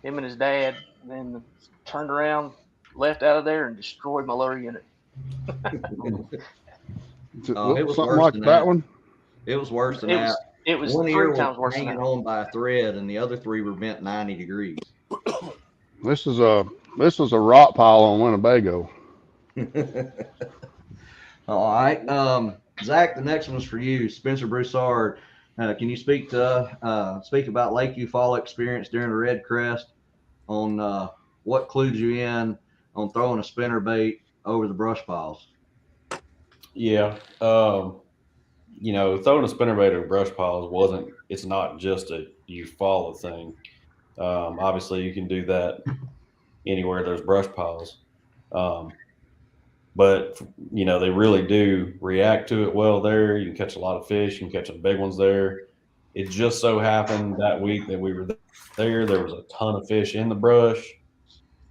him and his dad, and then turned around, left out of there, and destroyed my lower unit. It was something like that one. It was worse than that. It was one 3 times worse than that. Hanging on by a thread, and the other 3 were bent 90 degrees. This is a rock pile on Winnebago. All right, Zach. The next one's for you, Spencer Broussard. Can you speak about Lakeview Fall experience during the Red Crest, on what clued you in on throwing a spinnerbait over the brush piles? Yeah. Throwing a spinnerbait over brush piles it's not just a you follow thing. Obviously you can do that anywhere there's brush piles. But they really do react to it well there. You can catch a lot of fish, you can catch some big ones there. It just so happened that week that we were there was a ton of fish in the brush.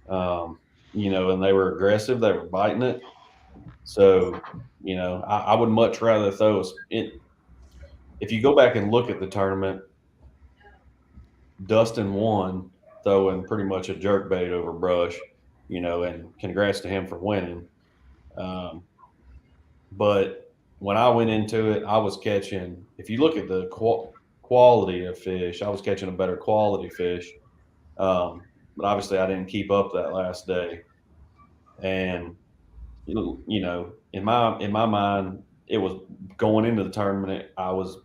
And they were aggressive, they were biting it. So, I would much rather throw it. If you go back and look at the tournament, Dustin won throwing pretty much a jerkbait over brush, and congrats to him for winning. But when I went into it, I was catching, if you look at the quality of fish, I was catching a better quality fish. But obviously I didn't keep up that last day. And, in my mind, it was going into the tournament, I was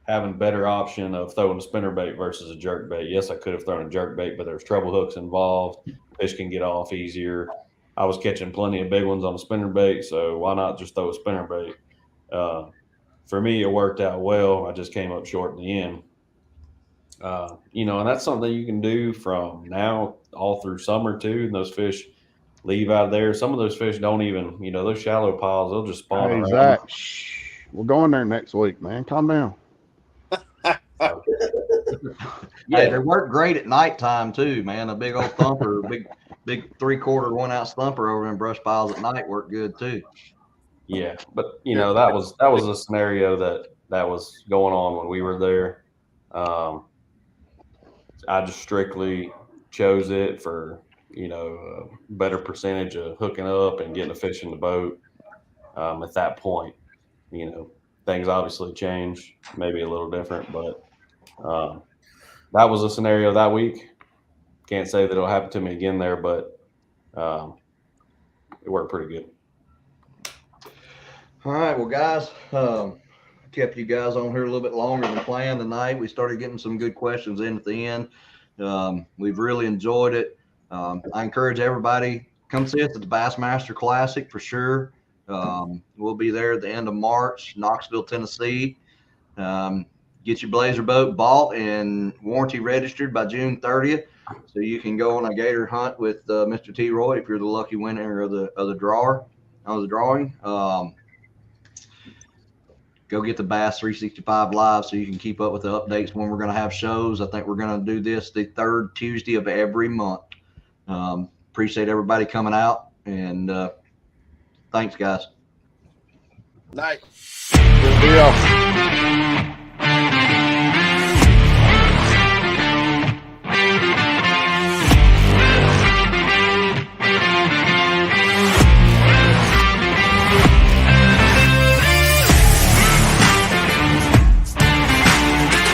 having a better option of throwing a spinnerbait versus a jerkbait. Yes, I could have thrown a jerkbait, but there's treble hooks involved. Fish can get off easier. I was catching plenty of big ones on a spinnerbait, so why not just throw a spinnerbait? For me, it worked out well. I just came up short in the end. And that's something you can do from now all through summer too. And those fish leave out of there. Some of those fish don't even, those shallow piles, they'll just spawn Hey, around. Zach, shh. We're going there next week, man. Calm down. Yeah, they work great at nighttime too, man. A big old thumper, big 3/4 1-ounce thumper over in brush piles at night work good too. Yeah, but that was a scenario that was going on when we were there. I just strictly chose it for a better percentage of hooking up and getting a fish in the boat. At that point, things obviously change, maybe a little different, but that was a scenario that week. Can't say that it'll happen to me again there, but it worked pretty good. All right, well, guys, kept you guys on here a little bit longer than planned tonight. We started getting some good questions in at the end. We've really enjoyed it. I encourage everybody, come see us at the Bassmaster Classic for sure. We'll be there at the end of March, Knoxville, Tennessee. Get your Blazer boat bought and warranty registered by June 30th, so you can go on a gator hunt with Mr. T. Roy if you're the lucky winner of the drawing. Go get the Bass 365 Live so you can keep up with the updates when we're going to have shows. I think we're going to do this the third Tuesday of every month. Appreciate everybody coming out, and thanks, guys. Night. Good deal.